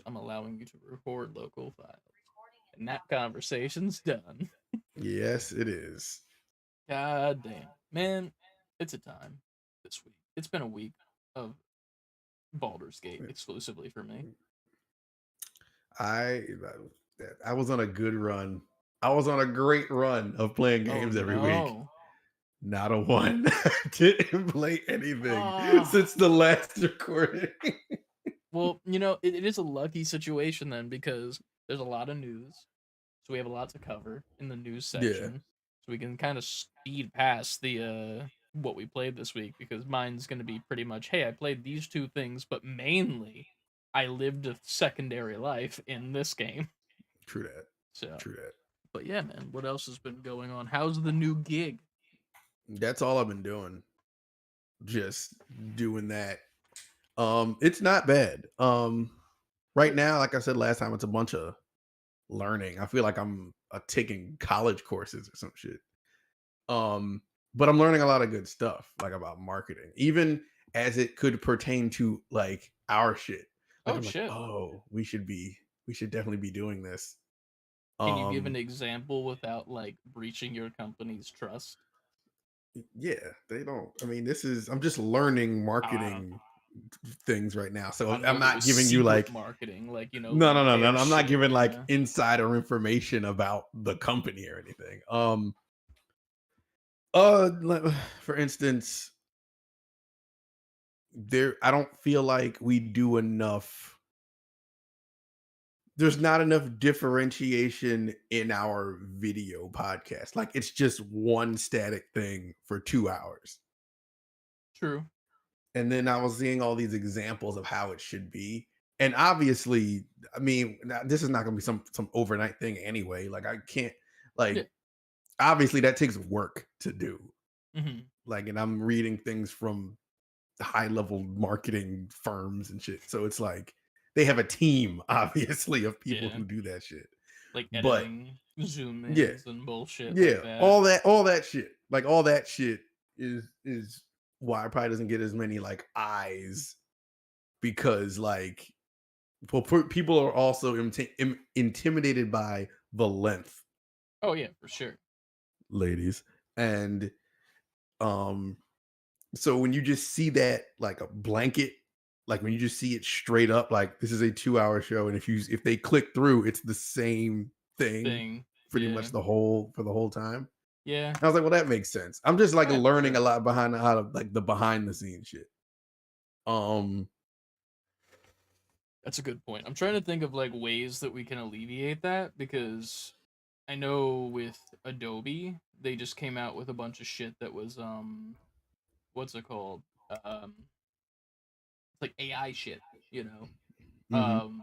I'm allowing you to record local files. And that conversation's done. Yes, it is. God damn. Man, it's a time this week. It's been a week of Baldur's Gate exclusively for me. I I was on a good run. I was on a great run of playing Oh games every week. no. Not a one. Didn't play anything Ah. since the last recording. Well, it is a lucky situation then because there's a lot of news. So we have a lot to cover in the news Yeah, section. So we can kind of speed past the what we played this week because mine's going to be pretty much, hey, I played these two things, but mainly I lived a secondary life in this game. true that. So, True that. but yeah, man, what else has been going on? How's the new gig? That's all I've been doing. Just doing that. It's not bad. Right now, like I said last time, it's a bunch of learning. I feel like I'm taking college courses or some shit. Um, but I'm learning a lot of good stuff, like about marketing, even as it could pertain to like our shit. Like Oh I'm like, shit. oh, we should definitely be doing this. Can you give an Um, example without like breaching your company's trust? yeah, they don't. I mean, I'm just learning I marketing things right now. So don't know I'm if it not was giving you secret like marketing, like no, like no, no, no, bear no. I'm not shit, giving like insider information about the company or anything. For instance, I don't feel like we do enough. There's not enough differentiation in our video podcast. Like it's just one static thing for 2 hours. True. And then I was seeing all these examples of how it should be. And obviously, I mean, this is not going to be some overnight thing anyway. Like I can't Yeah. like obviously that takes work to do. Hmm. Like, and I'm reading things from high level marketing firms and shit. So it's like they have a team, obviously, of people Yeah. who do that shit. Like But editing, zoom yeah, ins, and bullshit like yeah, that. all that shit, like all that shit is why it probably doesn't get as many like eyes because like well, people are also intimidated by the length, Oh yeah, for sure. ladies, and um so when you just see that like a blanket, like when you just see it straight up, like this is a 2 hour show, and if they click through, it's the same thing Thing. pretty Yeah. much for the whole time. Yeah. I was like, well, that makes sense. I'm just like Oh, yeah, for learning a sure. lot behind how to like the behind the scenes shit. Um, That's a good point. I'm trying to think of like ways that we can alleviate that because I know with Adobe, they just came out with a bunch of shit that was what's it called? It's like AI shit, you know. mhm, Um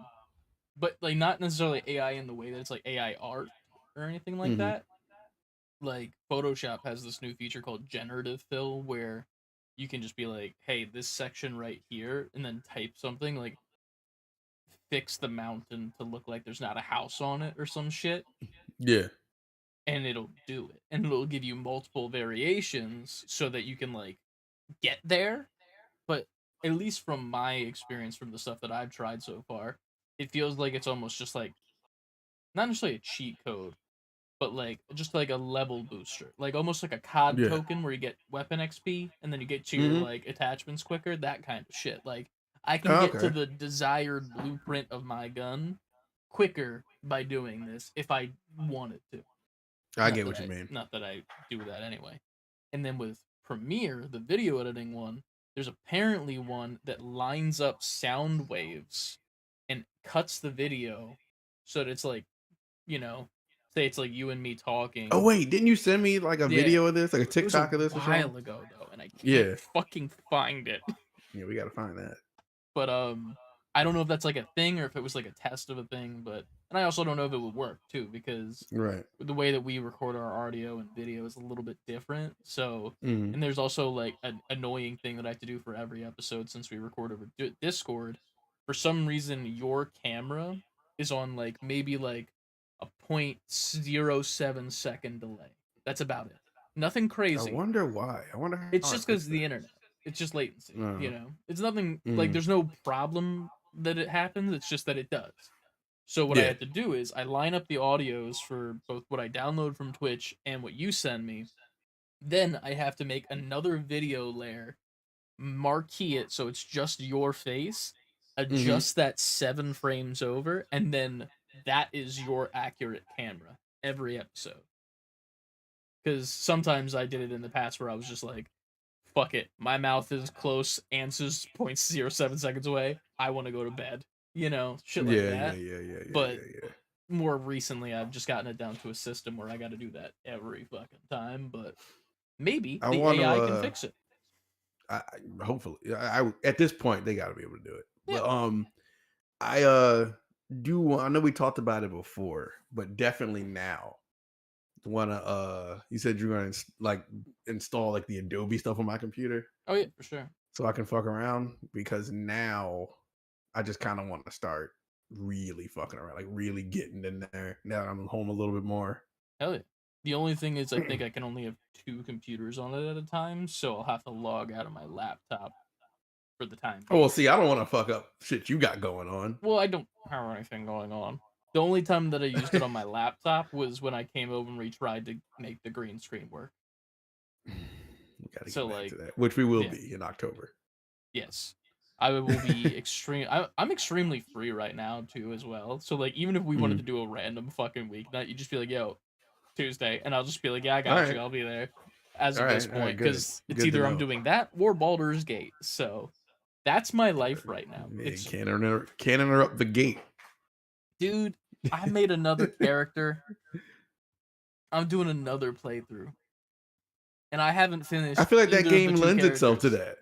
but like not necessarily AI in the way that it's like AI art or anything like mhm. that. Like Photoshop has this new feature called generative fill where you can just be like, "Hey, this section right here," and then type something like fix the mountain to look like there's not a house on it or some shit, Yeah, and it'll do it. And it'll give you multiple variations so that you can like get there. But at least from my experience from the stuff that I've tried so far, it feels like it's almost just like not necessarily a cheat code, but like just like a level booster, like almost like a COD yeah. token where you get weapon XP and then you get to your Mhm. like attachments quicker, that kind of shit. Like I can Oh, get to okay, the desired blueprint of my gun quicker by doing this if I wanted to. I get what you mean. Not that I do that anyway. And then with Premiere, the video editing one, there's apparently one that lines up sound waves and cuts the video so that it's like, you know, say it's like you and me Oh talking. wait, didn't you send me like a Yeah. video of this, like a It was a TikTok of this or something? while ago though, and I can't Yeah, fucking find it. yeah, we gotta find that. But I don't know if that's like a thing or if it was like a test of a thing, but and I also don't know if it would work too because Right. the way that we record our audio and video is a little bit different. So, Mhm. and there's also like an annoying thing that I have to do for every episode since we record over Discord. For some reason, your camera is on like maybe like a 0.07 second delay. That's about it. Nothing I crazy. wonder why. I wonder It's how I just because fixed of the that. internet. It's just latency, Uh, It's nothing like mhm. there's no problem that it happens. It's just that it does. So what I Yeah. have to do is I line up the audios for both what I download from Twitch and what you send me. Then I have to make another video layer, marquee it so it's just your face, Hmm. adjust that 7 frames over, and then that is your accurate camera every episode. Because sometimes I did it in the past where I was just like, fuck it, my mouth is close, answers 0.07 seconds away, I want to go to bed. Shit like Yeah, yeah, that. yeah, yeah, yeah, But yeah, yeah. more recently, I've just gotten it down to a system where I got to do that every fucking time. But maybe I the want to. AI can fix it. Hopefully, at this point they got to be able to do it. Yeah. But I do. I know we talked about it before, but definitely now want to. You said you're gonna install like the Adobe stuff on my computer Oh yeah, for sure. so I can fuck around because now I just kind of want to start really fucking around, like really getting in there. Now that I'm home a little bit more. Hell yeah. The only thing is, I think I can only have 2 computers on it at a time, so I'll have to log out of my laptop for the time Oh well, being. see, I don't want to fuck up shit you got going on. Well, I don't have anything going on. The only time that I used it on my laptop was when I came over and we tried to make the green screen work. We got to So get back to like, that, which we will yeah, be in October. yes, I will be extreme. I'm extremely free right now too, as well. So like, even if we wanted Mhm. to do a random fucking weeknight, you just be like, "Yo, Tuesday," and I'll just be like, "Yeah, I All got you. right, I'll be there." As of this all right, point, good, because it's good to either I'm know. doing that or Baldur's Gate. So that's my life right now. Yeah, It's can't interrupt the gate. dude. I made another character. I'm doing another playthrough, and I haven't I finished feel like that either of the game two lends itself to characters.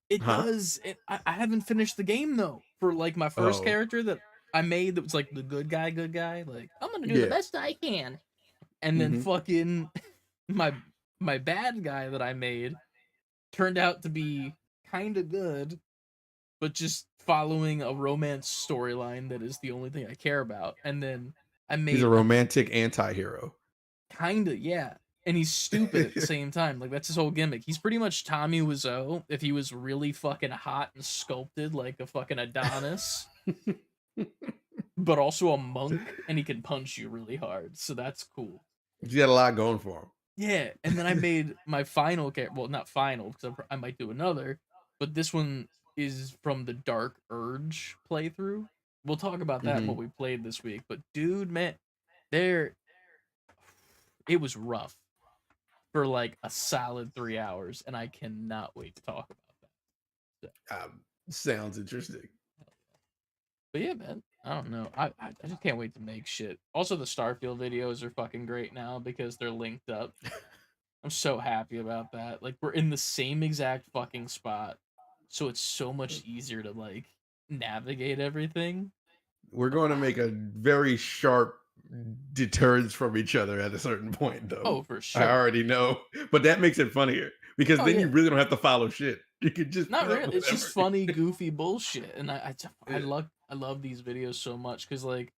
that, It huh? does. I haven't finished the game though. For like my first Oh, character that I made, that was like the good guy. Like, I'm gonna do the yeah. best I can. And then Hmm. fucking my my bad guy that I made turned out to be kind of good, but just following a romance storyline that is the only thing I care about. And then I He's a made a romantic anti-hero. kind of, yeah. And he's stupid at the same time. Like, that's his whole gimmick. He's pretty much Tommy Wiseau if he was really fucking hot and sculpted like a fucking Adonis, but also a monk, and he can punch you really hard. So that's cool. He's got a lot going for Yeah, and then I made my final character. Well, not final, because I might do another, but this one is from the Dark Urge playthrough. We'll talk about that and what him. we played this week. But dude, man, there it was rough for like a solid 3 hours, and I cannot wait to talk about that. Sounds interesting. But yeah, man, I don't know. I just can't wait to make shit. Also, the Starfield videos are fucking great now because they're linked up. I'm so happy about that. Like, we're in the same exact fucking spot, so it's so much easier to like navigate everything. We're going to make a very sharp deterrence from each other at a certain point, though. Oh, for I sure. already know, but that makes it funnier because Oh then you yeah. really don't have to follow shit. You can just Not put up really. with It's just whatever. funny, goofy bullshit, and I Yeah. love these videos so much because like,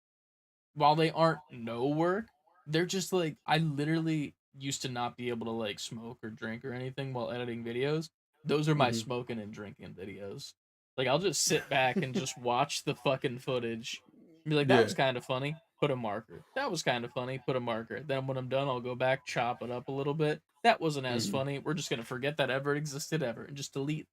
while they aren't no work, they're just like, I literally used to not be able to like smoke or drink or anything while editing videos. Those are my Mhm. smoking and drinking videos. Like, I'll just sit back and just watch the fucking footage. Be like, that Yeah. was kind of funny. Put a marker. That was kind of funny. Put a marker. Then when I'm done, I'll go back, chop it up a little bit. That wasn't as Mhm. funny. We're just gonna forget that ever existed ever and just delete.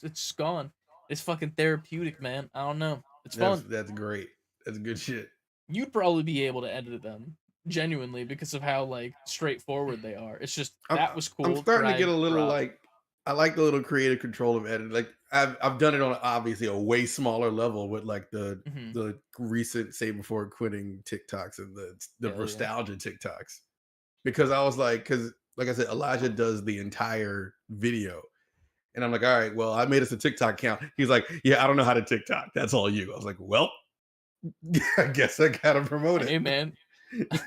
It's gone. It's fucking therapeutic, man. I don't know. It's fun. That's great. That's good shit. You'd probably be able to edit them genuinely because of how like straightforward they are. It's just I'm that was I'm cool. starting to get Drag, a little drop. like I like the little creative control of editing. Like I've done it on obviously a way smaller level with like Hmm. the recent say before quitting TikToks and the Hell yeah. nostalgia TikToks because I was like because like I said Elijah does the entire video and I'm like all right well I made us a TikTok account. He's like yeah I don't know how to TikTok. That's all you. I was like well I guess I gotta promote Hey man,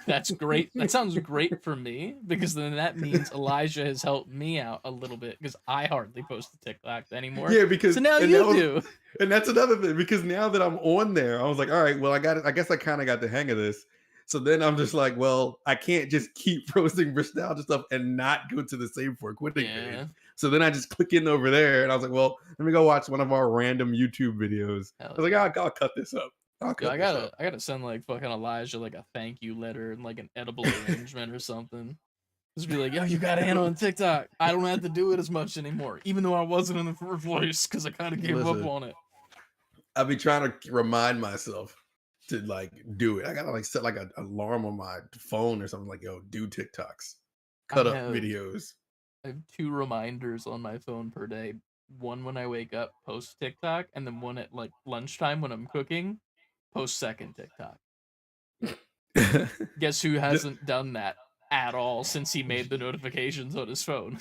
that's great. That it. sounds great for me because then that means Elijah has helped me out a little bit because I hardly post the TikToks anymore. Yeah, So because now and that you was do. and that's another thing because now that I'm on there, I was like, all right, well, I got it. I guess I kind of got the hang of this. So then I'm just like, well, I can't just keep posting nostalgia stuff and not go to the Save for Quitting Yeah. page. So then I just click in over there, and I was like, well, let me go watch one of our random YouTube videos. I Hell was like, yeah. I'll cut this up. I'll Yo, cut this up. I gotta send like fucking Elijah like a thank you letter and like an edible arrangement or something. Just be like, yo, you got a handle on TikTok. I don't have to do it as much anymore, even though I wasn't in the first place because I kind of gave up Listen, on it. I'll be trying to remind myself to like do it. I gotta like set like an alarm on my phone or something like, yo, do TikToks, I cut up have videos. I have 2 reminders on my phone per day. One when I wake up, post TikTok, and then one at like lunchtime when I'm cooking, post second TikTok. Guess who just, hasn't done that at all since he made the notifications on his phone?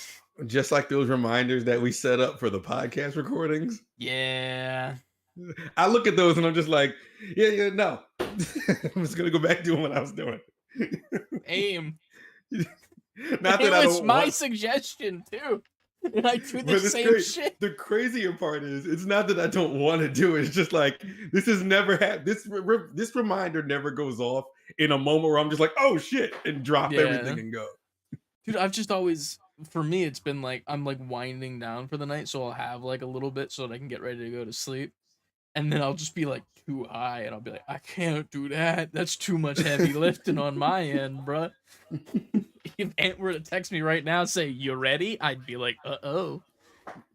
just like those reminders that we set up for the podcast recordings. Yeah. I look at those and I'm just like, yeah, no. I'm just gonna go back to doing what I was doing. Aim. Not It that I was don't my want, suggestion too. And I do the but it's same great. shit. The crazier part is, it's not that I don't want to do it. It's just like this has never had this reminder never goes off in a moment where I'm just like, oh shit, and drop Yeah. everything and go. Dude, I've just always for me it's been like I'm like winding down for the night, so I'll have like a little bit so that I can get ready to go to sleep. And then I'll just be like too high and I'll be like, I can't do that. That's too much heavy lifting on my end, bruh. If Ant were to text me right now, say, you ready? I'd be like, uh-oh.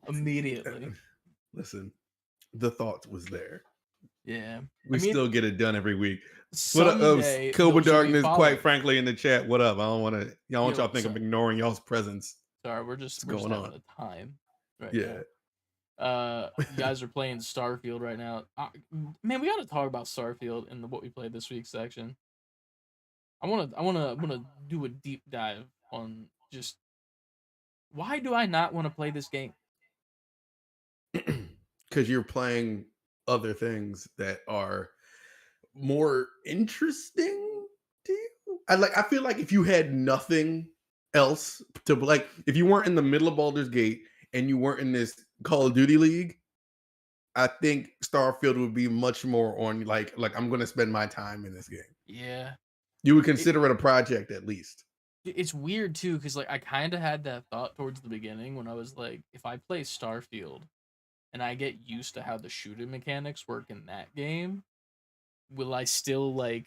Immediately. Listen, the thought was there. Yeah. I We mean, still get it done every week. What up, someday Cobra those will be Darkness? Quite followed. frankly, in the chat, what up? I don't want to. Y'all want Yo, y'all think I'm ignoring y'all's presence. sorry, we're What's just going having on? a time right Yeah. now. You guys are playing Starfield right now. Man, we gotta talk about Starfield in the what we played this week section. I wanna do a deep dive on just why do I not want to play this game? Because you're playing other things that are more interesting to you. I feel like if you had nothing else to like, if you weren't in the middle of Baldur's Gate and you weren't in this Call of Duty league, I think Starfield would be much more on like I'm gonna spend my time in this game. Yeah. You would It, consider it a project at least. it's weird too, because like I kind of had that thought towards the beginning when I was like, if I play Starfield and I get used to how the shooting mechanics work in that game, will I still like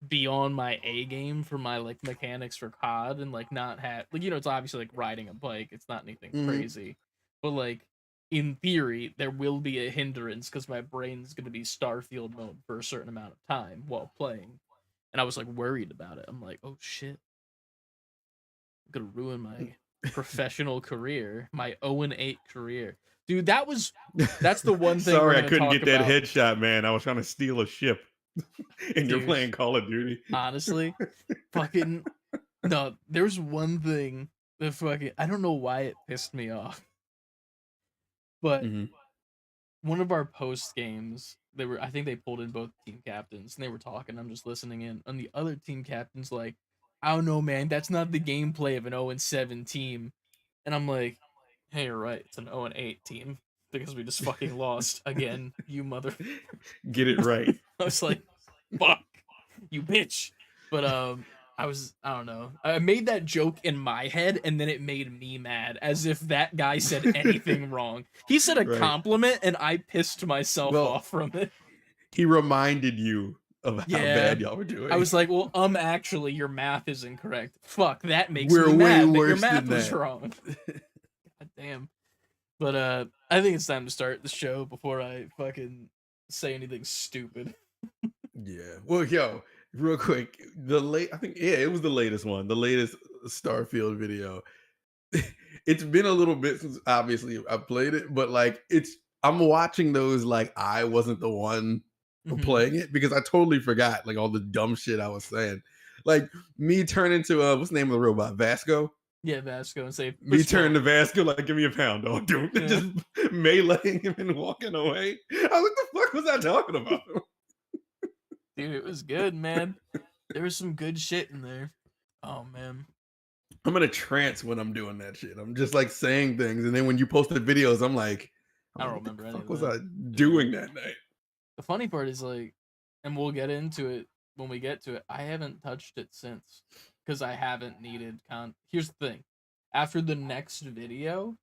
be on my A game for my like mechanics for COD and like not have like it's obviously like riding a bike, it's not anything Mhm. crazy. But like in theory, there will be a hindrance because my brain's gonna be Starfield mode for a certain amount of time while playing. And I was like worried about it. I'm like, oh shit, I'm gonna ruin my professional career, my 0-8 career. Dude, that's the one thing we're Sorry, I gonna couldn't talk get that about, headshot, man. I was trying to steal a ship, and you're dude. playing Call of Duty. Honestly, fucking no. There's one thing that fucking I don't know why it pissed me off, but Mhm. one of our post games, they were I think they pulled in both team captains and they were talking. I'm just listening in, and the other team captain's like, I don't know, man. That's not the gameplay of an 0-7 team. And I'm like, hey, you're right. It's an 0-8 team because we just fucking lost again, you mother. Get it right. I was like, fuck, you bitch. But I don't know. I made that joke in my head and then it made me mad as if that guy said anything wrong. He said a Right. compliment and I pissed myself Well, off from it. he reminded you of how Yeah. bad y'all were doing. I was like, well, actually, your math is incorrect. Fuck, that makes We're me way mad that your worse math than was that. wrong. God damn. But I think it's time to start the show before I fucking say anything stupid. Yeah. Well, yo, real quick, I think it was the latest one, the latest Starfield video. It's been a little bit since obviously I played it, but like I'm watching those like I wasn't the one Mm-hmm. playing it because I totally forgot like all the dumb shit I was saying. Like me turn into what's the name of the robot? Vasco? Yeah, Vasco and say Me push turn to forward. Vasco like give me a pound, dog. Dude, Yeah. just meleeing him and walking away. I was like, what the fuck was I talking about? Dude, it was good, man. There was some good shit in there. Oh man. I'm in a trance when I'm doing that shit. I'm just like saying things, and then when you post the videos, I don't what the remember any fuck of was that. I Yeah. doing that night? The funny part is like, and we'll get into it when we get to it. I haven't touched it since because I haven't needed Here's the thing: after the next video,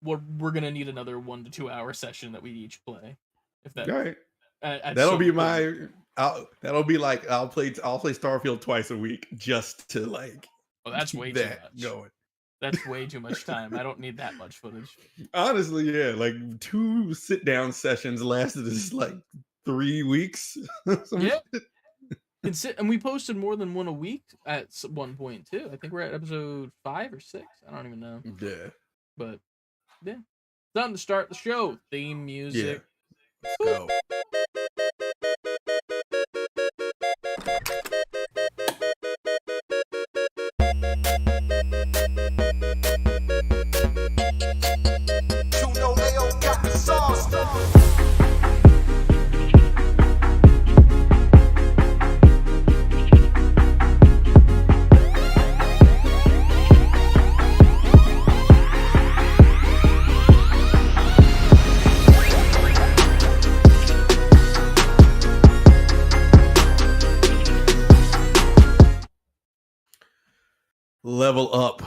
we're gonna need another 1 to 2 hour session that we each play. If that, All right. at That'll be some point. my. That'll be like I'll play Starfield twice a week just to like Well, that's way keep too that much. going. That's way too much time. I don't need that much footage. Honestly, yeah, like 2 sit down sessions lasted just like 3 weeks. Yeah. And we posted more than one a week at one point too. I think we're at episode 5 or 6. I don't even know. Yeah. But yeah, time to start the show. Theme Yeah. music. Let's go. Level up,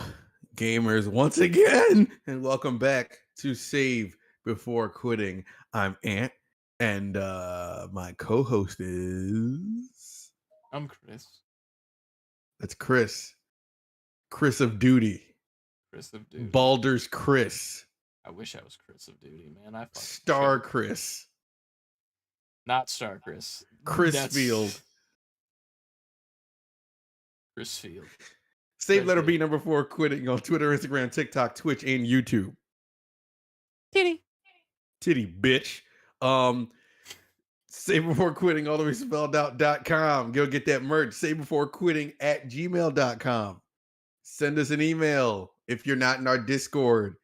gamers, once again, and welcome back to Save Before Quitting. I'm Ant, and my co-host is I'm Chris. That's Chris. Chris of Duty. Chris of Duty. Baldur's Chris. I wish I was Chris of Duty, man. I fucking Star should. Chris. Not Star Chris. Chris That's- Field. Chris Field. Save Chris letter Field. B number 4 quitting on Twitter, Instagram, TikTok, Twitch, and YouTube. Titty. Titty bitch. Save before quitting, all the way spelled out.com. Go get that merch. Save before quitting at gmail.com. Send us an email if you're not in our Discord.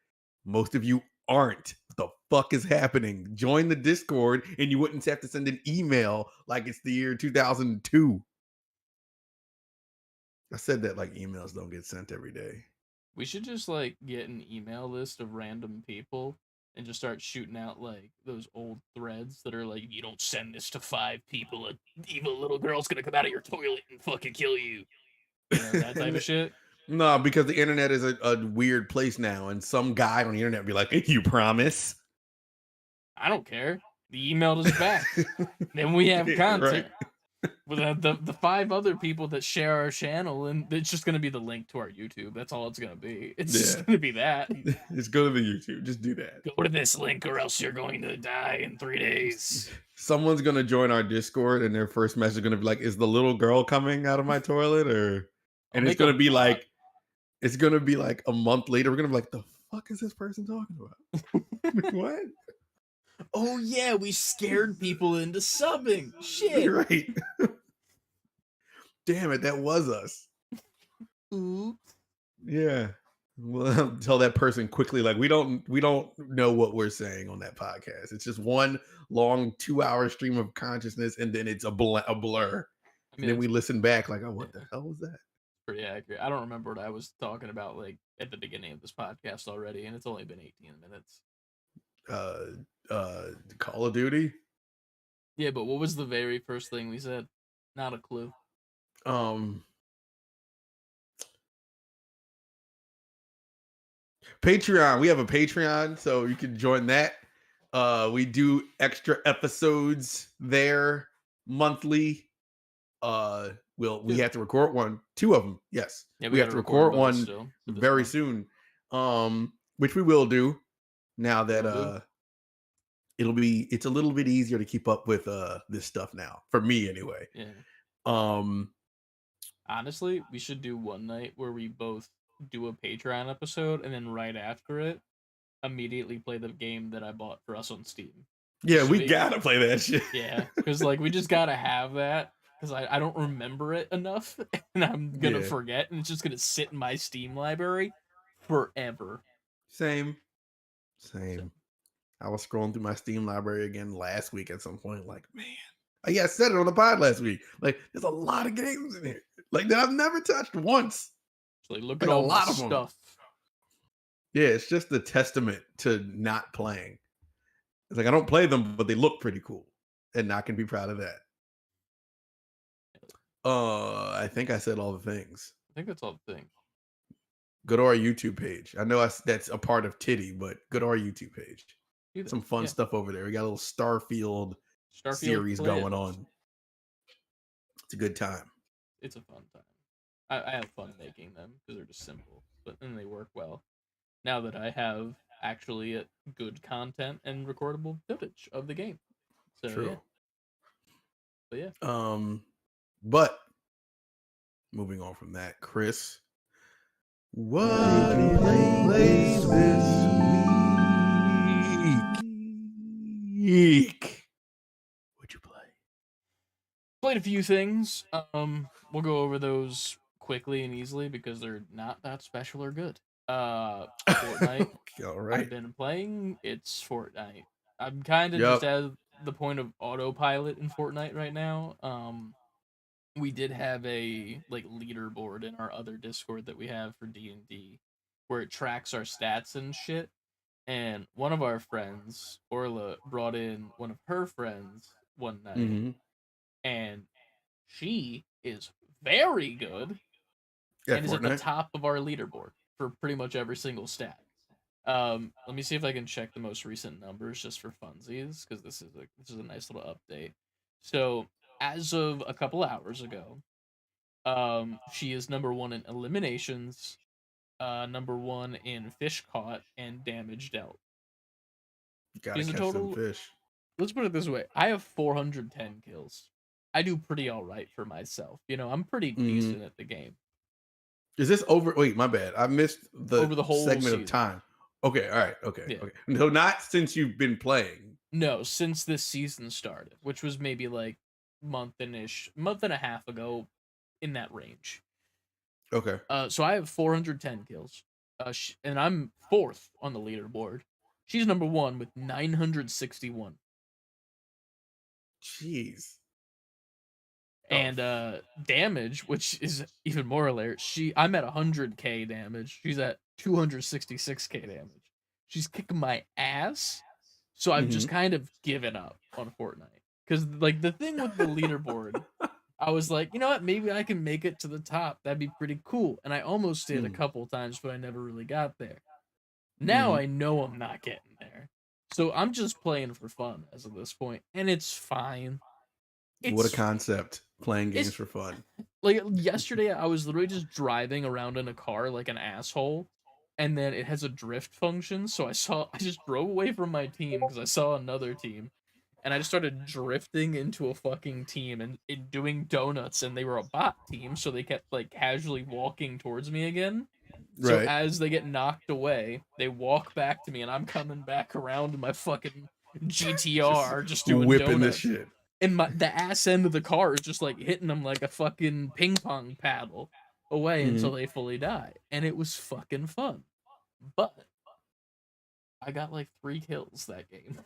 Most of you aren't. What the fuck is happening? Join the Discord and you wouldn't have to send an email like it's the year 2002. I said that like emails don't get sent every day. We should just like get an email list of random people and just start shooting out like those old threads that are like, you don't send this to 5 people, an evil little girl's gonna come out of your toilet and fucking kill you. You know, that type of shit. No, because the internet is a weird place now, and some guy on the internet be like, "You promise?" I don't care. The email us back. Then we have Yeah, content. With the 5 other people that share our channel, and it's just gonna be the link to our YouTube. That's all it's gonna be. It's just Yeah. gonna be that. Just go to the YouTube. Just do that. Go to this link, or else you're going to die in 3 days. Someone's gonna join our Discord, and their first message is gonna be like, "Is the little girl coming out of my toilet?" Or, and I'll it's make a gonna be bot. like, it's gonna be like a month later. We're gonna be like, "The fuck is this person talking about?" What? Oh yeah, we scared people into subbing. Shit. Right. Damn it, that was us. Oops. Yeah. Well, tell that person quickly, like we don't know what we're saying on that podcast. It's just one long 2-hour stream of consciousness, and then it's a blur. I And mean, then we it's listen back, like, oh, what the hell was that? pretty accurate. I don't remember what I was talking about like at the beginning of this podcast already, and it's only been 18 minutes. Call of Duty. Yeah, but what was the very first thing we said? Not a clue. Patreon. We have a Patreon, so you can join that. We do extra episodes there monthly. We have to record 2 of them. Yes. Yeah, we have gotta to record both one still for this very month. soon. Which we will do now that Will it's a little bit easier to keep up with this stuff now. For me anyway. Yeah. Honestly, we should do one night where we both do a Patreon episode, and then right after it, immediately play the game that I bought for us on Steam. Yeah, we Sweet. gotta play that shit. Yeah, because like we just gotta have that, because I don't remember it enough, and I'm gonna Yeah. forget, and it's just gonna sit in my Steam library forever. Same. I was scrolling through my Steam library again last week at some point, like, man. I said it on the pod last week. Like, there's a lot of games in here. Like that I've never touched once. So, like, look Like at a all lot the of 'em. stuff. Yeah, it's just a testament to not playing. It's like I don't play them, but they look pretty cool. And I can be proud of that. I think I said all the things. I think that's all the thing. Go to our YouTube page. I know that's a part of Titty, but go to our YouTube page. Do that. Some fun Yeah. stuff over there. We got a little Starfield Starfield series going playlist. on. It's a good time. It's a fun time. I have fun making them because they're just simple, but then they work well. Now that I have actually good content and recordable footage of the game. So yeah. True. But yeah. But moving on from that, Chris, what did you play this week? What'd you play? Played a few things. We'll go over those quickly and easily because they're not that special or good. Fortnite. All I've right. been playing. It's Fortnite. I'm kind of Yep. just at the point of autopilot in Fortnite right now. We did have a like leaderboard in our other Discord that we have for D&D where it tracks our stats and shit. And one of our friends, Orla, brought in one of her friends one night, Mm-hmm. and she is very good Yeah, and is at the Fortnite. top of our leaderboard for pretty much every single stat. Let me see if I can check the most recent numbers just for funsies because this is a nice little update. So as of a couple hours ago, she is number one in eliminations, number one in fish caught and damage dealt. Gotta She's a catch them total. fish. Let's put it this way: I have 410 kills. I do pretty all right for myself. You know, I'm pretty Mm-hmm. decent at the game Is this over? Wait, my bad. I missed the over the whole segment of season. time. Okay, all right, okay, Yeah. okay. No, not since you've been playing. No, since this season started, which was maybe like month and a half ago, in that range. Okay. So I have 410 kills. And I'm fourth on the leaderboard. She's number one with 961. Jeez. And damage, which is even more hilarious. I'm at 100k damage. She's at 266k damage. She's kicking my ass. So I've Mm-hmm. just kind of given up on Fortnite. Because like the thing with the leaderboard, I was like, you know what, maybe I can make it to the top. That'd be pretty cool. And I almost did a couple times, but I never really got there. Now Mm-hmm. I know I'm not getting there. So I'm just playing for fun as of this point, and it's fine. What a It's concept. Playing games it's for fun. like yesterday I was literally just driving around in a car like an asshole, and then it has a drift function, so I just drove away from my team because I saw another team, and I just started drifting into a fucking team and doing donuts, and they were a bot team, so they kept like casually walking towards me again. So Right. as they get knocked away, they walk back to me, and I'm coming back around in my fucking Just GTR, just doing whipping this donuts. shit. And the ass end of the car is just like hitting them like a fucking ping pong paddle away Mm-hmm. until they fully die. And it was fucking fun. But I got like 3 kills that game.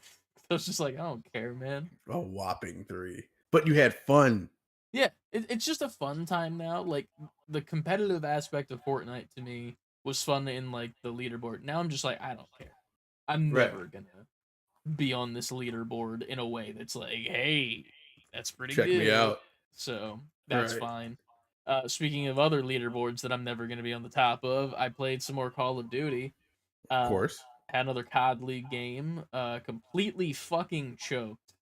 So it's just like, I don't care, man. A whopping 3. But you had fun. Yeah, it's just a fun time now. Like the competitive aspect of Fortnite to me was fun in like the leaderboard. Now I'm just like, I don't care. I'm Right. never gonna be on this leaderboard in a way that's like, hey, that's pretty Check me good. out. So that's Right. fine. Speaking of other leaderboards that I'm never gonna be on the top of, I played some more Call of Duty. Of course. Had another COD League game. Completely fucking choked.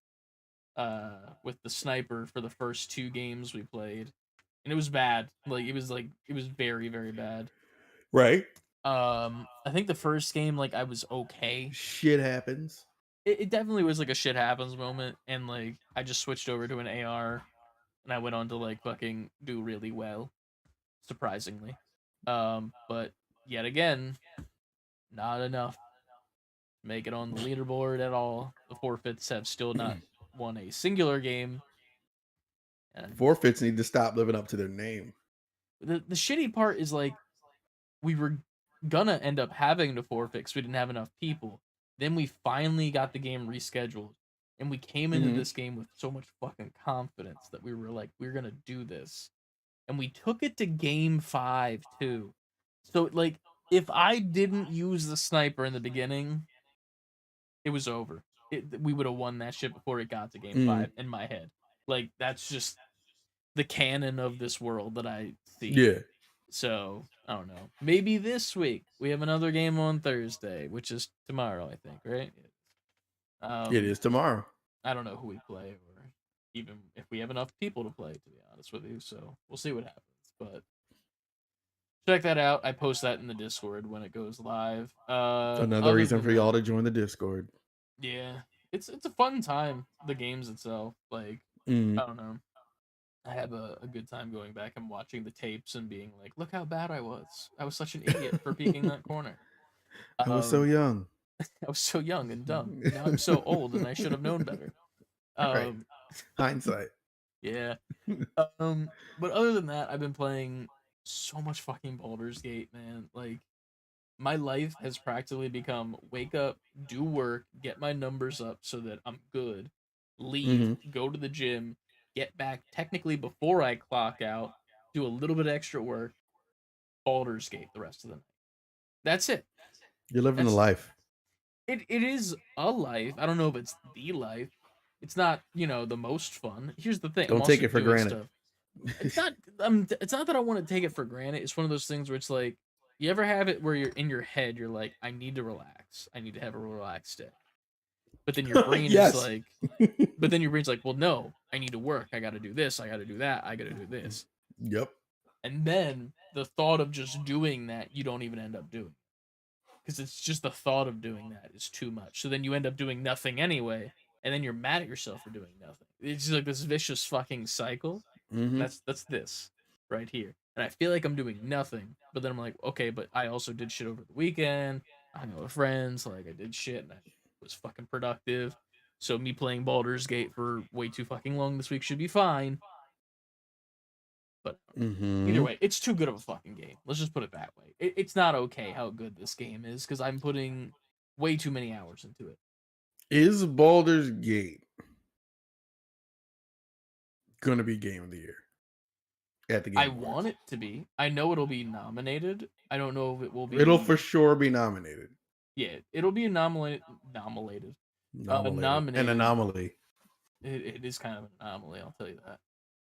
With the sniper for the first 2 games we played, and it was bad. It was very very bad. Right. I think the first game like I was okay. Shit happens. It definitely was like a shit happens moment, and like I just switched over to an AR, and I went on to like fucking do really well, surprisingly. But yet again, not enough to make it on the leaderboard at all. The forfeits have still not won a singular game, and Forfeits need to stop living up to their name. the shitty part is like we were gonna end up having to forfeit because we didn't have enough people. Then we finally got the game rescheduled, and we came into Mhm. this game with so much fucking confidence that we were like, we're gonna do this, and we took it to game 5 too. So like, if I didn't use the sniper in the beginning, it was over. We would have won that shit before it got to game Mhm. 5 in my head. Like that's just the canon of this world that I see. Yeah. So I don't know. Maybe this week we have another game on Thursday, which is tomorrow, I think, right? It Um, is tomorrow. I don't know who we play or even if we have enough people to play, to be honest with you. So we'll see what happens. But check that out. I post that in the Discord when it goes live. Another Other reason than for y'all that, to join the Discord. yeah, it's a fun time. The games itself, like Mm. I don't know. I have a good time going back and watching the tapes and being like, look how bad I was. I was such an idiot for peeking that corner. I was so Um, young. I was so young and dumb. Now I'm so old and I should have known better. Right. Um, Hindsight. yeah. But other than that, I've been playing so much fucking Baldur's Gate, man. Like my life has practically become wake up, do work, get my numbers up so that I'm good, leave, Hmm. go to the gym, get back technically before I clock out, do a little bit of extra work, Baldur's Gate the rest of the night. That's it. You're living the That's life. it is a life. I don't know if it's the life. It's not, the most fun. Here's the thing. I'm Don't take also it for doing granted. stuff. It's not that I want to take it for granted. It's one of those things where it's like you ever have it where you're in your head, you're like, I need to relax. I need to have a relaxed day. But then your brain is Yes. like well, no, I need to work. I got to do this. I got to do that. I got to do this. Yep. And then the thought of just doing that, you don't even end up doing. Because it's just the thought of doing that is too much. So then you end up doing nothing anyway, and then you're mad at yourself for doing nothing. It's just like this vicious fucking cycle. Hmm. That's this right here. And I feel like I'm doing nothing, but then I'm like, okay, but I also did shit over the weekend. I hung out with friends, like I did shit and I was fucking productive. So me playing Baldur's Gate for way too fucking long this week should be fine. But either Hmm. way, it's too good of a fucking game. Let's just put it that way. It's not okay how good this game is because I'm putting way too many hours into it. Is Baldur's Gate gonna be game of the year at the I Game want Awards? it to be. I know it'll be nominated. I don't know if it will It'll for be. sure be nominated. Yeah, it'll be nominated. Nominated. An Nominated. anomaly. It is kind of an anomaly, I'll tell you that.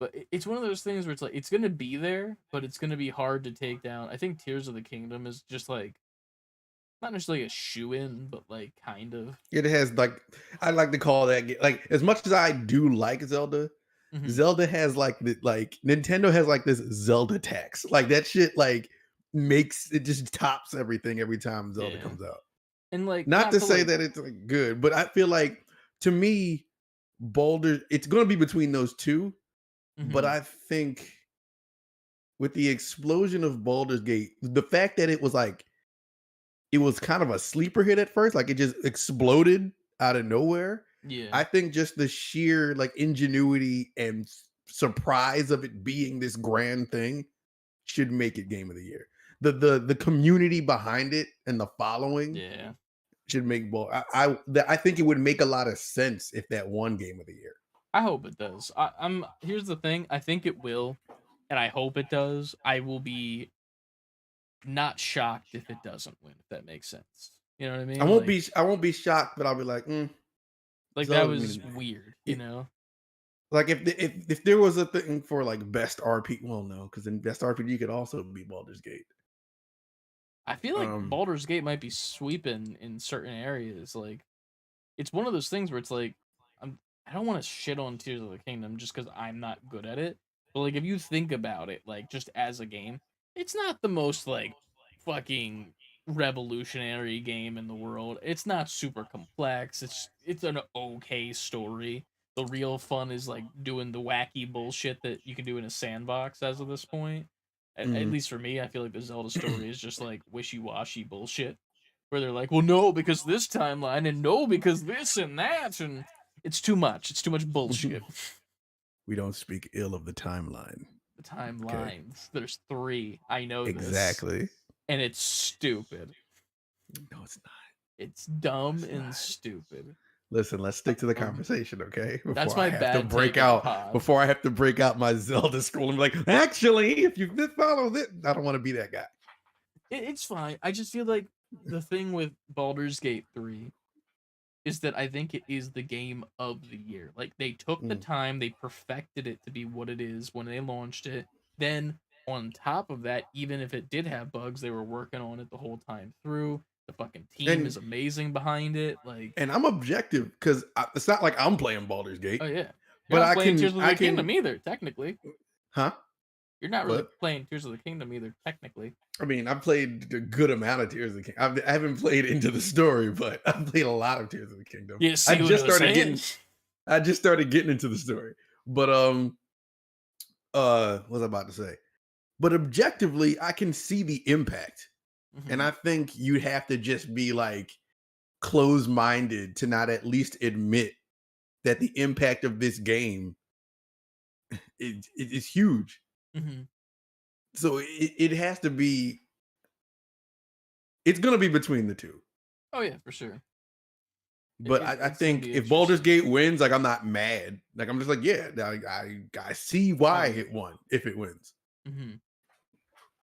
But it's one of those things where it's like it's gonna be there, but it's gonna be hard to take down. I think Tears of the Kingdom is just like not necessarily a shoe in, but like kind of. It has like I like to call that like as much as I do like Zelda, Mhm. Zelda has like the like Nintendo has like this Zelda tax. Like that shit like makes it just tops everything every time Zelda Yeah, comes out. and like Not not to to say like. that it's like good, but I feel like to me, Boulder, it's gonna be between those two. But Mhm. I think with the explosion of Baldur's Gate, the fact that it was kind of a sleeper hit at first, like it just exploded out of nowhere. Yeah, I think just the sheer like ingenuity and surprise of it being this grand thing should make it game of the year. The community behind it and the following yeah. should make ball. I think it would make a lot of sense if that won game of the year. I hope it does. I'm Here's the thing. I think it will, and I hope it does. I will be not shocked if it doesn't win. If that makes sense. You know what I mean? I won't be shocked, but I'll be like, Like that Zelda. was weird. You know. Like if there was a thing for like best RP, well, no, because then best RPG could also be Baldur's Gate. I feel like Um, Baldur's Gate might be sweeping in certain areas. Like it's one of those things where it's like I don't want to shit on Tears of the Kingdom just because I'm not good at it. But like if you think about it, like just as a game, it's not the most like fucking revolutionary game in the world. It's not super complex. It's an okay story. The real fun is like doing the wacky bullshit that you can do in a sandbox as of this point. At mhm. least for me, I feel like the Zelda story is just like wishy washy bullshit where they're like, well, no, because this timeline, and no, because this and that, and it's too much. It's too much bullshit. We don't speak ill of the timeline. The Okay, timelines. There's three. I know this, exactly. and it's stupid. No, it's not. It's No, dumb it's and not. stupid. Listen, let's stick to the Um, conversation, okay? that's my bad take of the pod. Before I have to break out my Zelda scroll and be like, actually, if you did follow this, I don't want to be that guy. It's fine. I just feel like the thing with Baldur's Gate 3 is that I think it is the game of the year. Like they took the Mm, time, they perfected it to be what it is when they launched it. Then on top of that, even if it did have bugs, they were working on it the whole time through. The fucking team And is amazing behind it. Like, I'm objective because it's not like I'm playing Baldur's Gate, oh yeah, you're but not playing Tears of I the Kingdom can, either. Technically, huh? you're not really What? playing Tears of the Kingdom either. Technically, I mean, I've played a good amount of Tears of the Kingdom. I haven't played into the story, but I've played a lot of Tears of the Kingdom. you see what I'm saying? I just started getting into the story. But what was I about to say? But objectively, I can see the impact. And Hmm. I think you'd have to just be like closed-minded to not at least admit that the impact of this game is huge. Hmm. So it has to be, it's gonna be between the two. Oh yeah, for sure. But I It's gonna think be if Baldur's interesting. Gate wins, like I'm not mad. Like I'm just like, yeah, I see why Oh yeah. it won if it wins. Hmm.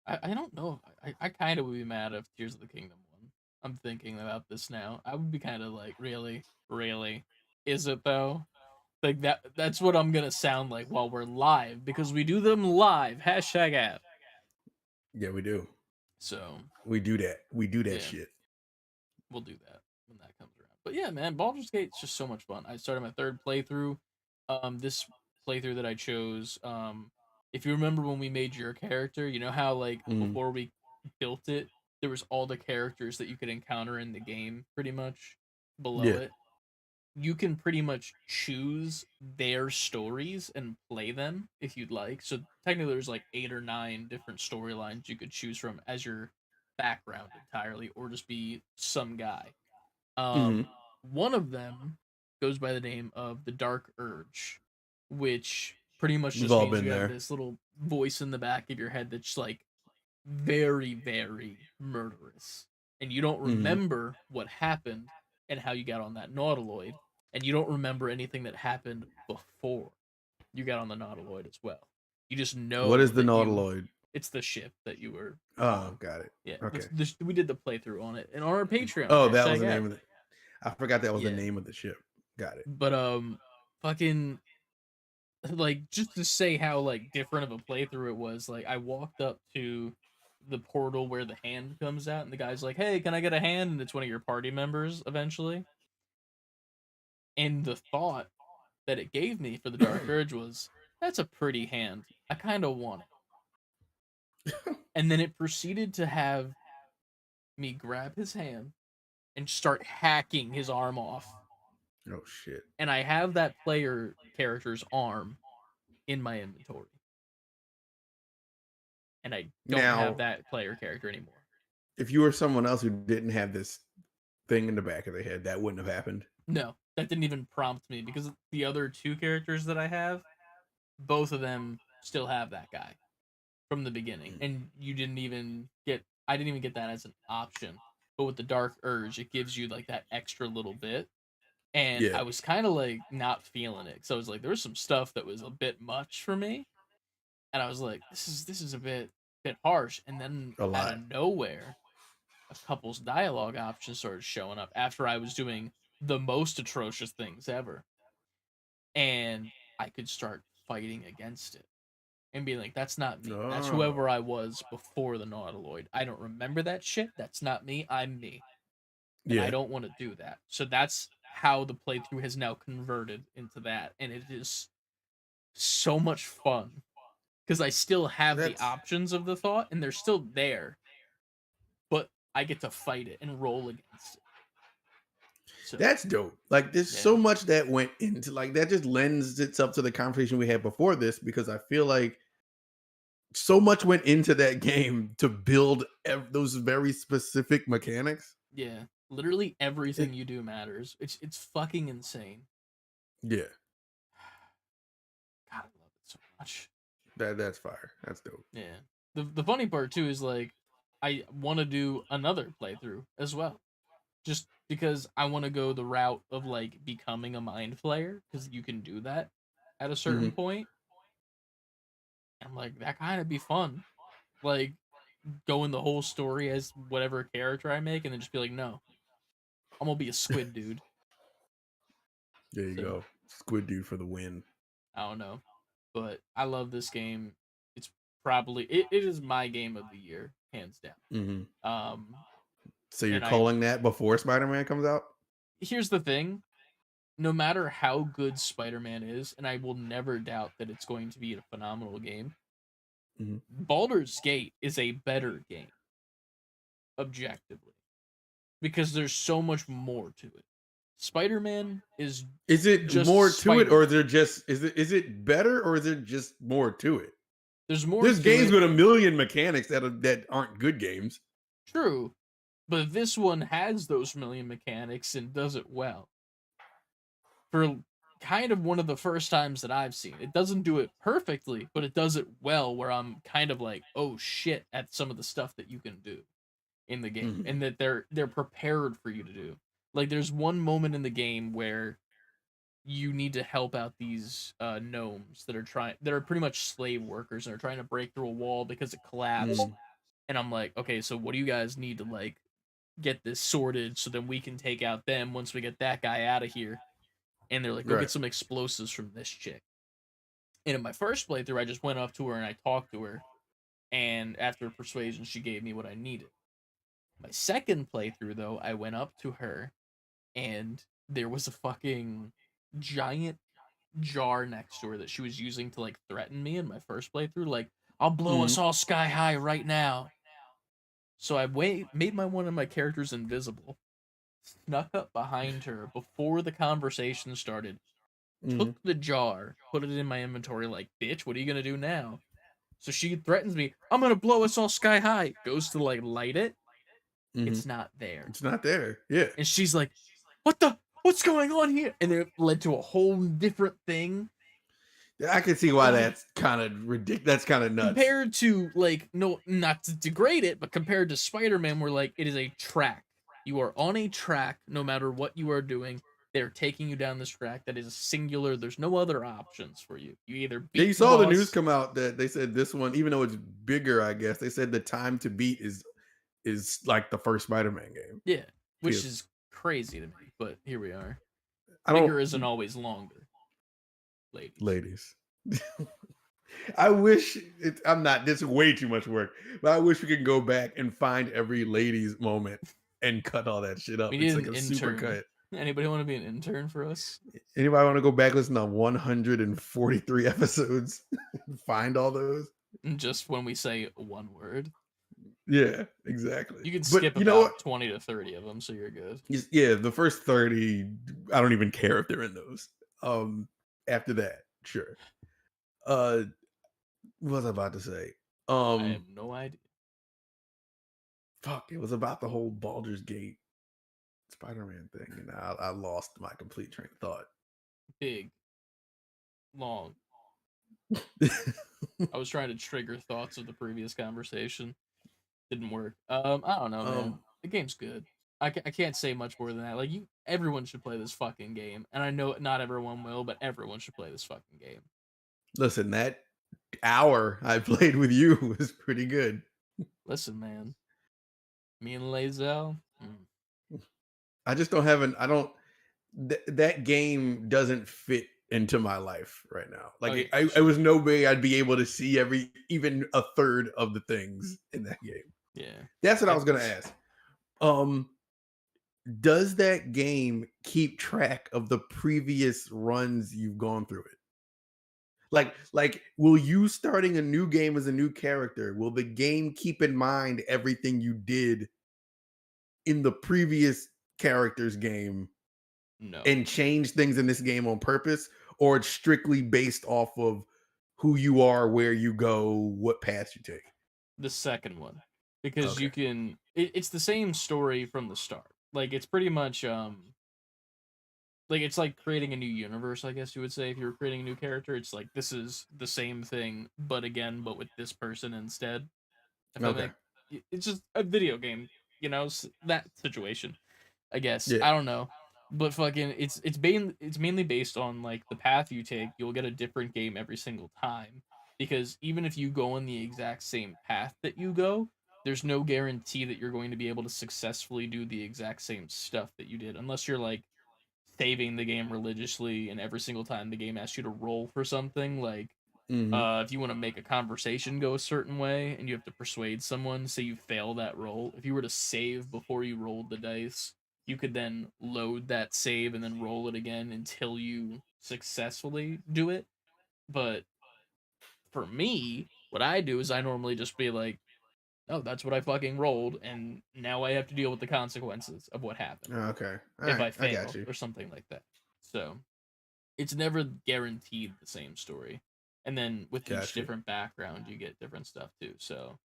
I don't know. I kind of would be mad if Tears of the Kingdom won. I'm thinking about this now. I would be kind of like, really, really, is it though? Like that's what I'm gonna sound like while we're live because we do them live. Hashtag app. Yeah, we do. So We do that. We do that yeah, shit. we'll do that when that comes around. But yeah, man, Baldur's Gate's just so much fun. I started my third playthrough. This playthrough that I chose, if you remember when we made your character, you know how like Mm, before we built it, there was all the characters that you could encounter in the game pretty much below yeah. it. You can pretty much choose their stories and play them if you'd like. So technically there's like 8 or 9 different storylines you could choose from as your background entirely or just be some guy. Hmm. One of them goes by the name of the Dark Urge, which pretty much We've just all means been you have there. this little voice in the back of your head that's like very, very murderous. And you don't Hmm. remember what happened and how you got on that Nautiloid. And you don't remember anything that happened before you got on the Nautiloid as well. You just What know is the that you Nautiloid? it's the ship that you were Oh, on. got it. Yeah, Okay. we did the playthrough on it and on our Patreon. Oh, that was Hashtag the app. name of it. I forgot that was the Yeah, name of the ship. Got it. but fucking like just to say how like different of a playthrough it was. Like I walked up to the portal where the hand comes out, and the guy's like, "Hey, can I get a hand?" And it's one of your party members eventually. And the thought that it gave me for the Dark Urge was, "That's a pretty hand. I kind of want it." And then it proceeded to have me grab his hand and start hacking his arm off. Oh shit. And I have that player character's arm in my inventory, and I don't have Now, that player character anymore. if you were someone else who didn't have this thing in the back of their head, that wouldn't have happened. No, that didn't even prompt me because the other two characters that I have, both of them still have that guy from the beginning, Mm. and you didn't even get. I didn't even get that as an option. But with the Dark Urge, it gives you like that extra little bit, and Yeah, I was kind of like not feeling it. So I was like, there was some stuff that was a bit much for me, and I was like, this is a bit harsh. And then a out lot. of nowhere, a couple's dialogue options started showing up after I was doing the most atrocious things ever. And I could start fighting against it and being like, that's not me. That's Oh, whoever I was before the Nautiloid. I don't remember that shit. That's not me. I'm me. And I yeah. don't want to do that. So that's how the playthrough has now converted into that. And it is so much fun because I still have the That's options of the thought and they're still there, but I get to fight it and roll against it. So, that's dope. Like, there's yeah. so much that went into, like, that just lends itself to the conversation we had before this because I feel like so much went into that game to build those very specific mechanics. Yeah. Literally everything It, you do matters. It's fucking insane. yeah, God, I love it so much. that's fire. That's dope. Yeah. The funny part too is like I want to do another playthrough as well. Just because I want to go the route of like becoming a mind flayer because you can do that at a certain Hmm. point. I'm like that kind of be fun. Like going the whole story as whatever character I make and then just be like, "No, I'm going to be a squid dude." There you So, go. Squid Dude for the win. I don't know. But I love this game. It's probably it is my game of the year, hands down. Hmm. Um, So you're and I calling that before Spider-Man comes out? here's the thing: no matter how good Spider-Man is, and I will never doubt that it's going to be a phenomenal game, Hmm. Baldur's Gate is a better game objectively because there's so much more to it. Spider-Man is Is it just more to it, or Spider-Man. is there just is it better, or is it just more to it? There's more There's to games it, with a million mechanics that aren't good games. true, but this one has those million mechanics and does it well. For kind of one of the first times that I've seen. It doesn't do it perfectly, but it does it well where I'm kind of like, "Oh shit," at some of the stuff that you can do in the game Hmm. and that they're prepared for you to do. Like there's one moment in the game where you need to help out these gnomes that are pretty much slave workers and are trying to break through a wall because it collapsed. Mm. And I'm like, okay, so what do you guys need to like get this sorted so then we can take out them once we get that guy out of here? And they're like, go Right. get some explosives from this chick. And in my first playthrough, I just went up to her and I talked to her. And after persuasion, she gave me what I needed. My second playthrough, though, I went up to her and there was a fucking giant jar next to her that she was using to like threaten me in my first playthrough. Like, I'll blow us Hmm. all sky high right now. So I made one of my characters invisible, snuck up behind her before the conversation started, Hmm. took the jar, put it in my inventory, like, bitch, what are you gonna do now? So she threatens me, I'm gonna blow us all sky high. Goes to like light it, Hmm. it's not there. It's not there. Yeah. And she's like, what the? What's going on here? And it led to a whole different thing. I can see why Like, that's kind of ridiculous. That's kind of nuts. compared to, like, no, not to degrade it, but compared to Spider Man, where, like, it is a track. You are on a track no matter what you are doing. They're taking you down this track that is singular. There's no other options for you. You either Yeah, beat you the saw the news boss. come out that they said this one, even though it's bigger, I guess they said the time to beat is like the first Spider-Man game. Yeah, which Feels is crazy to me, but here we are. I don't Bigger isn't always longer, ladies. ladies. I wish I'm not. This is way too much work, but I wish we could go back and find every ladies moment and cut all that shit We up. need It's like an a super intern. cut. Anybody want to be an intern for us? Anybody want to go back listen to 143 episodes? Find all those? Just when we say one word. Yeah, exactly. You can But skip you know what? about 20 to 30 of them, so you're good. Yeah, the first 30, I don't even care if they're in those. After that, sure. Uh, what was I about to say? I Um, have no idea. Fuck, it was about the whole Baldur's Gate Spider-Man thing, and I lost my complete train of thought. Big, long. I was trying to trigger thoughts of the previous conversation. Didn't work. I don't know, man. um, The game's good. I can't say much more than that. Like, everyone should play this fucking game. And I know not everyone will, but everyone should play this fucking game. Listen, that hour I played with you was pretty good. Listen, man. Me and Lazel. I just don't have an. I don't. That game doesn't fit into my life right now. Oh, yeah, Like for I sure. was no way I'd be able to see even a third of the things in that game. Yeah. That's what I was gonna It's ask. Um, does that game keep track of the previous runs you've gone through it? Like, will you starting a new game as a new character? Will the game keep in mind everything you did in the previous character's game no. and change things in this game on purpose, or it's strictly based off of who you are, where you go, what path you take? The second one. Because Okay. you can it's the same story from the start. Like it's pretty much like it's like creating a new universe, I guess you would say. If you were creating a new character, it's like this is the same thing, but again, but with this person instead. If I Okay. make it's just a video game, that situation. I guess Yeah. I don't know, but fucking it's mainly based on like the path you take. You'll get a different game every single time because even if you go on the exact same path that you go, there's no guarantee that you're going to be able to successfully do the exact same stuff that you did unless you're like saving the game religiously and every single time the game asks you to roll for something like Mm-hmm. If you want to make a conversation go a certain way and you have to persuade someone, say you fail that roll, if you were to save before you rolled the dice, you could then load that save and then roll it again until you successfully do it. But for me, what I do is I normally just be like, oh, that's what I fucking rolled, and now I have to deal with the consequences of what happened Okay. All if right. I I got fail you. or something like that. So it's never guaranteed the same story. And then with each Got you. different background, you get different stuff too. So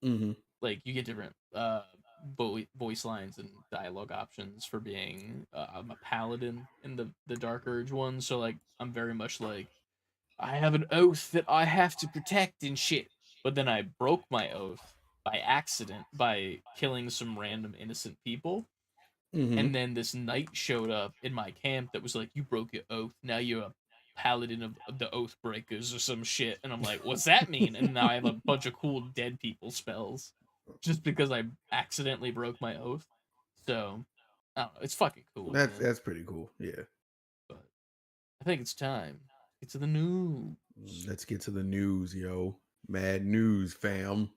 Mm-hmm. like you get different voice lines and dialogue options for being I'm a paladin in the Dark Urge one. So like I'm very much like I have an oath that I have to protect and shit. But then I broke my oath by accident by killing some random innocent people. Mm-hmm. And then this knight showed up in my camp that was like, "You broke your oath. Now you're a paladin of the oath breakers or some shit." And I'm like, "What's that mean?" And now I have a bunch of cool dead people spells just because I accidentally broke my oath. So I don't know. It's fucking cool, man. That's pretty cool. Yeah. But I think it's time. Get to the news. Let's get to the news, yo. Mad news, fam.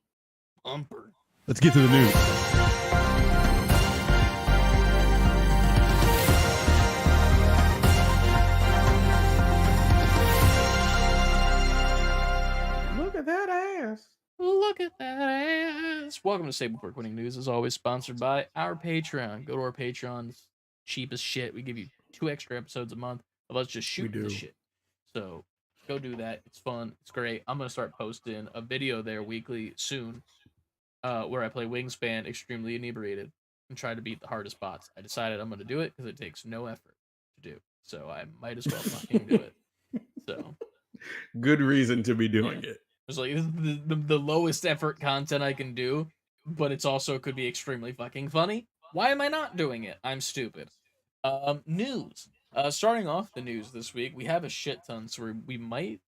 Bumper. Let's get to the news. Look at that ass. Look at that ass. Welcome to Stable for Quitting News, as always, sponsored by our Patreon. Go to our Patreon. It's cheap as shit. We give you 2 extra episodes a month of us just We shooting the do. shit. So go do that. It's fun. It's great. I'm gonna start posting a video there weekly soon, where I play Wingspan extremely inebriated and try to beat the hardest bots. I decided I'm gonna do it because it takes no effort to do. So I might as well fucking do it. So Good reason to be doing yeah. it. It's like this is the lowest effort content I can do, but it's also could be extremely fucking funny. Why am I not doing it? I'm stupid. News. Starting off the news this week, we have a shit ton, so we might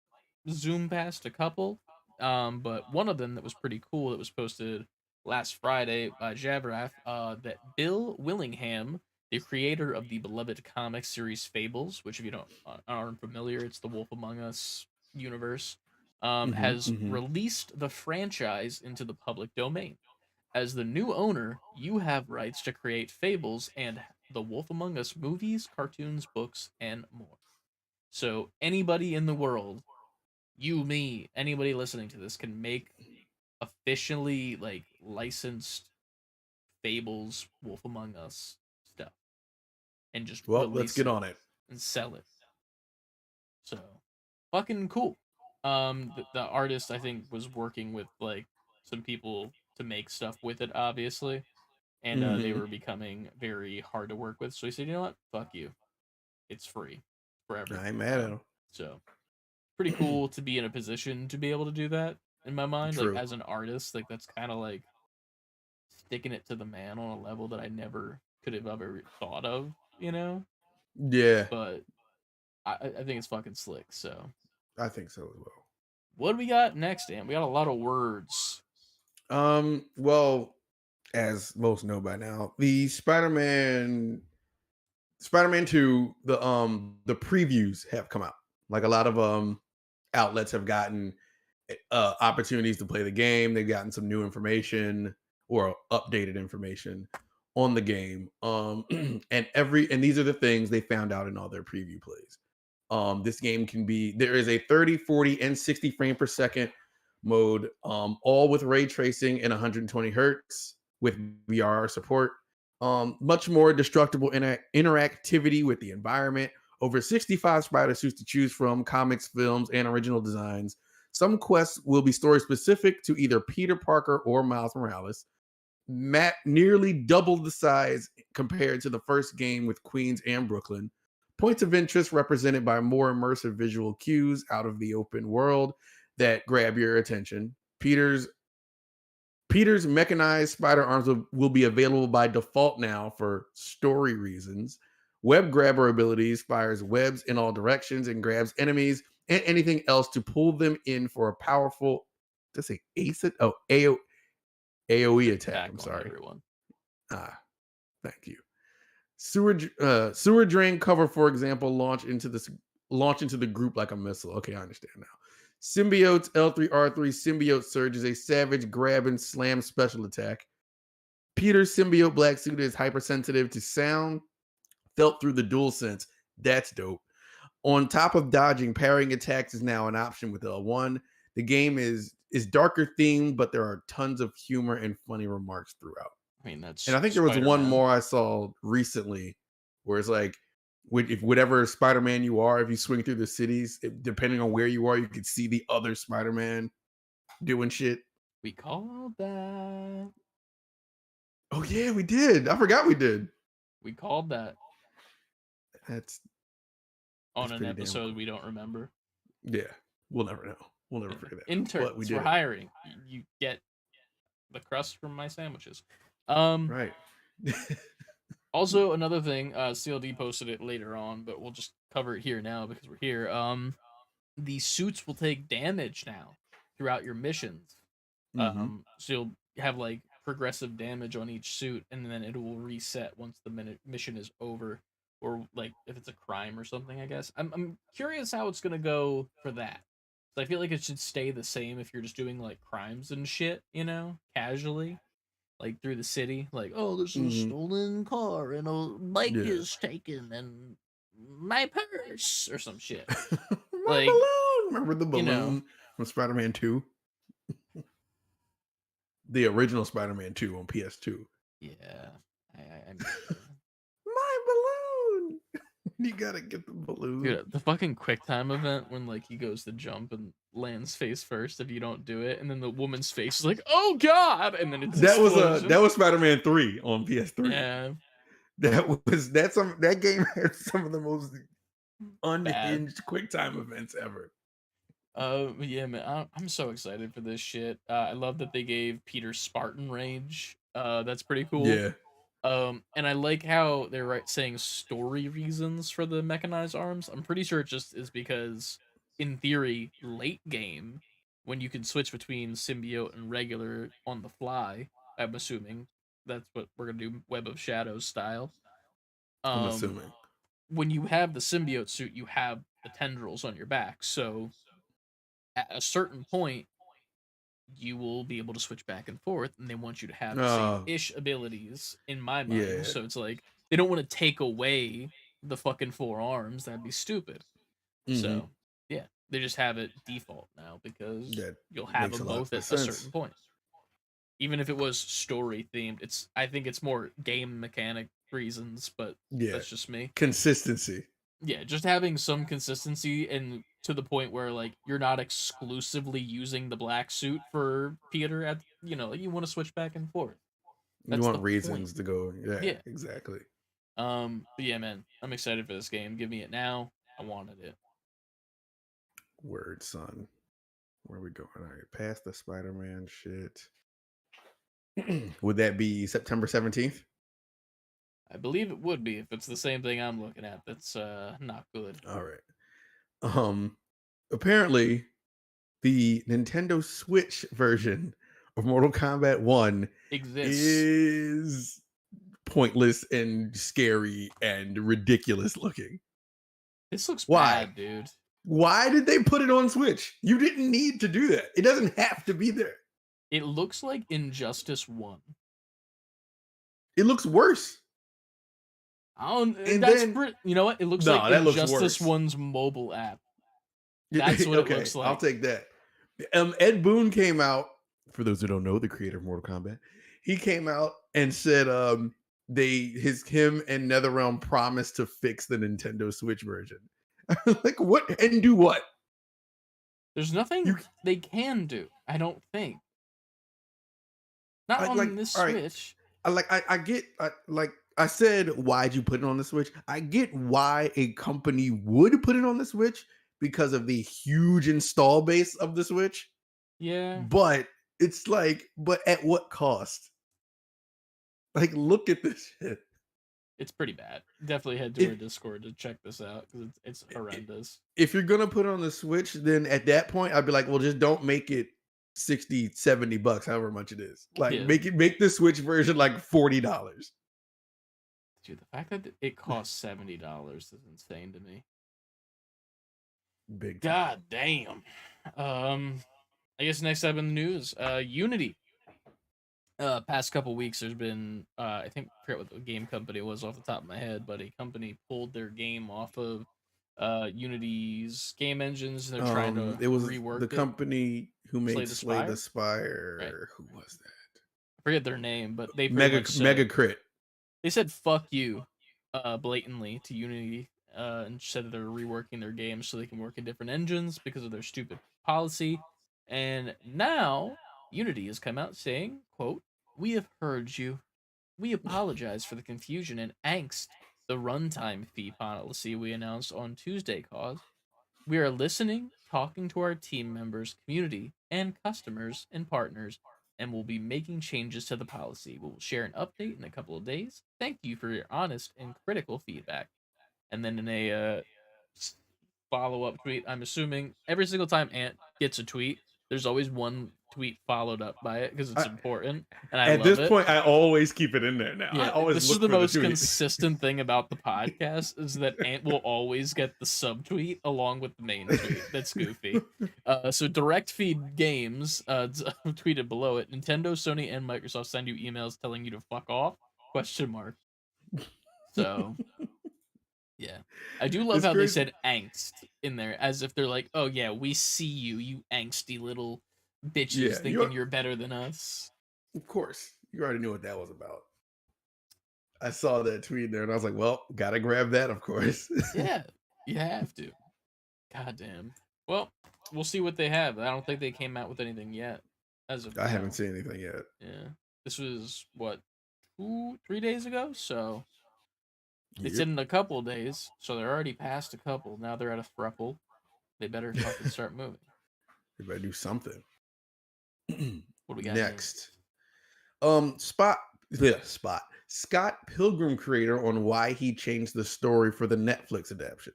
zoom past a couple. But one of them that was pretty cool that was posted last Friday by Javrath, that Bill Willingham, the creator of the beloved comic series Fables, which if you don't aren't familiar, it's the Wolf Among Us universe, Mm-hmm. has Mm-hmm. released the franchise into the public domain. As the new owner, you have rights to create Fables and the Wolf Among Us movies, cartoons, books, and more. So anybody in the world, you, me, anybody listening to this can make officially like licensed Fables, Wolf Among Us stuff and just Well, let's release get it on it. and sell it. So fucking cool. The artist I think was working with like some people to make stuff with it, obviously, and they Mm-hmm. were becoming very hard to work with. So he said, "You know what? Fuck you. It's free for I ain't everybody mad at now." him. So pretty cool to be in a position to be able to do that. In my mind, like True. as an artist, like that's kind of like sticking it to the man on a level that I never could have ever thought of, you know. Yeah, But I think it's fucking slick. So I think so as well. what do we got next, Dan? We got a lot of words. Well, as most know by now, the Spider-Man 2, the previews have come out. Like a lot of outlets have gotten opportunities to play the game. They've gotten some new information or updated information on the game. And these are the things they found out in all their preview plays. This game there is a 30, 40, and 60 frame per second mode, all with ray tracing and 120 hertz with VR support. Much more destructible interactivity with the environment. Over 65 spider suits to choose from, comics, films, and original designs. Some quests will be story specific to either Peter Parker or Miles Morales. Map nearly double the size compared to the first game with Queens and Brooklyn. Points of interest represented by more immersive visual cues out of the open world that grab your attention. Peter's mechanized spider arms will be available by default now for story reasons. Web grabber abilities fires webs in all directions and grabs enemies and anything else to pull them in for a powerful, let's say AOE attack. Back I'm on sorry. everyone. Thank you. Sewer drain cover, for example, launch into the group like a missile. Okay, I understand now. Symbiote's L3R3 Symbiote Surge is a savage grab and slam special attack. Peter's symbiote black suit is hypersensitive to sound felt through the dual sense. That's dope. On top of dodging, parrying attacks is now an option with L1. The game is darker themed, but there are tons of humor and funny remarks throughout. I mean, that's And I think there was one Spider-Man. more I saw recently where it's like, if whatever Spider-Man you are, if you swing through the cities, depending on where you are, you can see the other Spider-Man doing shit. We called that. Oh yeah, we did. I forgot we did. We called that That's on an pretty damn episode cool. we don't remember. Yeah, we'll never know. We'll never figure that out. Interns, But we did we're it. hiring. You get the crust from my sandwiches. Right. Also, another thing, CLD posted it later on, but we'll just cover it here now because we're here. The suits will take damage now throughout your missions. So you'll have like progressive damage on each suit, and then it will reset once the mission is over, or like if it's a crime or something. I guess I'm curious how it's gonna go for that. I feel like it should stay the same if you're just doing like crimes and shit, casually, like through the city. Like, oh, there's a stolen car and a bike is taken and my purse or some shit. My Like, balloon. Remember the balloon from Spider-Man 2? The original Spider-Man 2 on PS2. Yeah. My balloon. You gotta get the balloon. Dude, the fucking QuickTime event when like he goes to jump and lands face first if you don't do it, and then the woman's face is like, "Oh God!" and then it's that was Spider-Man 3 on PS3. Yeah, that game had some of the most unhinged QuickTime events ever. Yeah, man, I'm so excited for this shit. I love that they gave Peter Spartan Rage. That's pretty cool. Yeah. And I like how they're saying story reasons for the mechanized arms. I'm pretty sure it just is because, in theory, late game, when you can switch between symbiote and regular on the fly, I'm assuming that's what we're gonna do, Web of Shadows style. I'm assuming. When you have the symbiote suit, you have the tendrils on your back, so at a certain point, you will be able to switch back and forth, and they want you to have the same-ish abilities in my mind. Yeah. So it's like they don't want to take away the fucking 4 arms. That'd be stupid. So yeah, they just have it default now because you'll have them both at a certain point. Even if it was story themed, I think it's more game mechanic reasons, but that's just me. Consistency. Yeah, just having some consistency and to the point where like you're not exclusively using the black suit for Peter at you want to switch back and forth. You want reasons to go. Yeah, exactly. But yeah, man, I'm excited for this game. Give me it now. I wanted it. Word, son. Where are we going? All right, past the Spider-Man shit. Would that be September 17th? I believe it would be if it's the same thing I'm looking at. That's not good. All right. Apparently the Nintendo Switch version of Mortal Kombat 1 is pointless and scary and ridiculous looking. This looks bad, dude. Why did they put it on Switch? You didn't need to do that. It doesn't have to be there. It looks like Injustice 1. It looks worse. You know what? It looks like Injustice 1's mobile app. That's what it looks like. I'll take that. Ed Boon came out, for those who don't know, the creator of Mortal Kombat. He came out and said him and NetherRealm promised to fix the Nintendo Switch version. Like what and do what? There's nothing they can do, I don't think. Not on this Switch. I get I said, why'd you put it on the Switch? I get why a company would put it on the Switch because of the huge install base of the Switch. Yeah. But it's like, but at what cost? Like, look at this shit. It's pretty bad. Definitely head to our Discord to check this out because it's horrendous. If you're going to put it on the Switch, then at that point, I'd be like, well, just don't make it $60, $70, however much it is. Like, make the Switch version like $40. Dude, the fact that it costs $70 is insane to me. Big time. God damn. I guess next up in the news, Unity. Past couple weeks, there's been I think I forget what the game company was off the top of my head, but a company pulled their game off of Unity's game engines, and they're trying to It was the rework it. company who Slay made the Slay the Spire, right? Spire. Who was that? I forget their name, but they pretty Mega much Mega said Crit. they said "fuck you" blatantly to Unity, and said that they're reworking their games so they can work in different engines because of their stupid policy. And now Unity has come out saying, "quote We have heard you. We apologize for the confusion and angst the runtime fee policy we announced on Tuesday caused. We are listening, talking to our team members, community, and customers and partners, and will be making changes to the policy. We will share an update in a couple of days. Thank you for your honest and critical feedback." And then in a follow up tweet, I'm assuming every single time Ant gets a tweet, there's always one tweet followed up by it because it's I, important, and I at love this it. point, I always keep it in there now. I Yeah, always this is look the for the most tweet. consistent thing about the podcast is that Ant will always get the subtweet along with the main tweet. That's goofy. So Direct Feed Games tweeted below it: Nintendo, Sony, and Microsoft send you emails telling you to fuck off? Question mark. So yeah, I do love It's how they crazy. said angst in there, as if they're like, "Oh yeah, we see you, you angsty little bitches, Yeah, thinking you're better than us." of course, you already knew what that was about. I saw that tweet there, and I was like, "Well, gotta grab that, of course." Yeah, you have to. God damn. Well, we'll see what they have. I don't think they came out with anything yet, as of I haven't now. seen anything yet. Yeah, this was what 3 days ago, so it's Yep. in a couple days. So they're already past a couple. Now they're at a thruple. They better fucking start moving. They better do something. What do we got next? Next, Spot, yeah, Spot Scott Pilgrim creator on why he changed the story for the Netflix adaptation.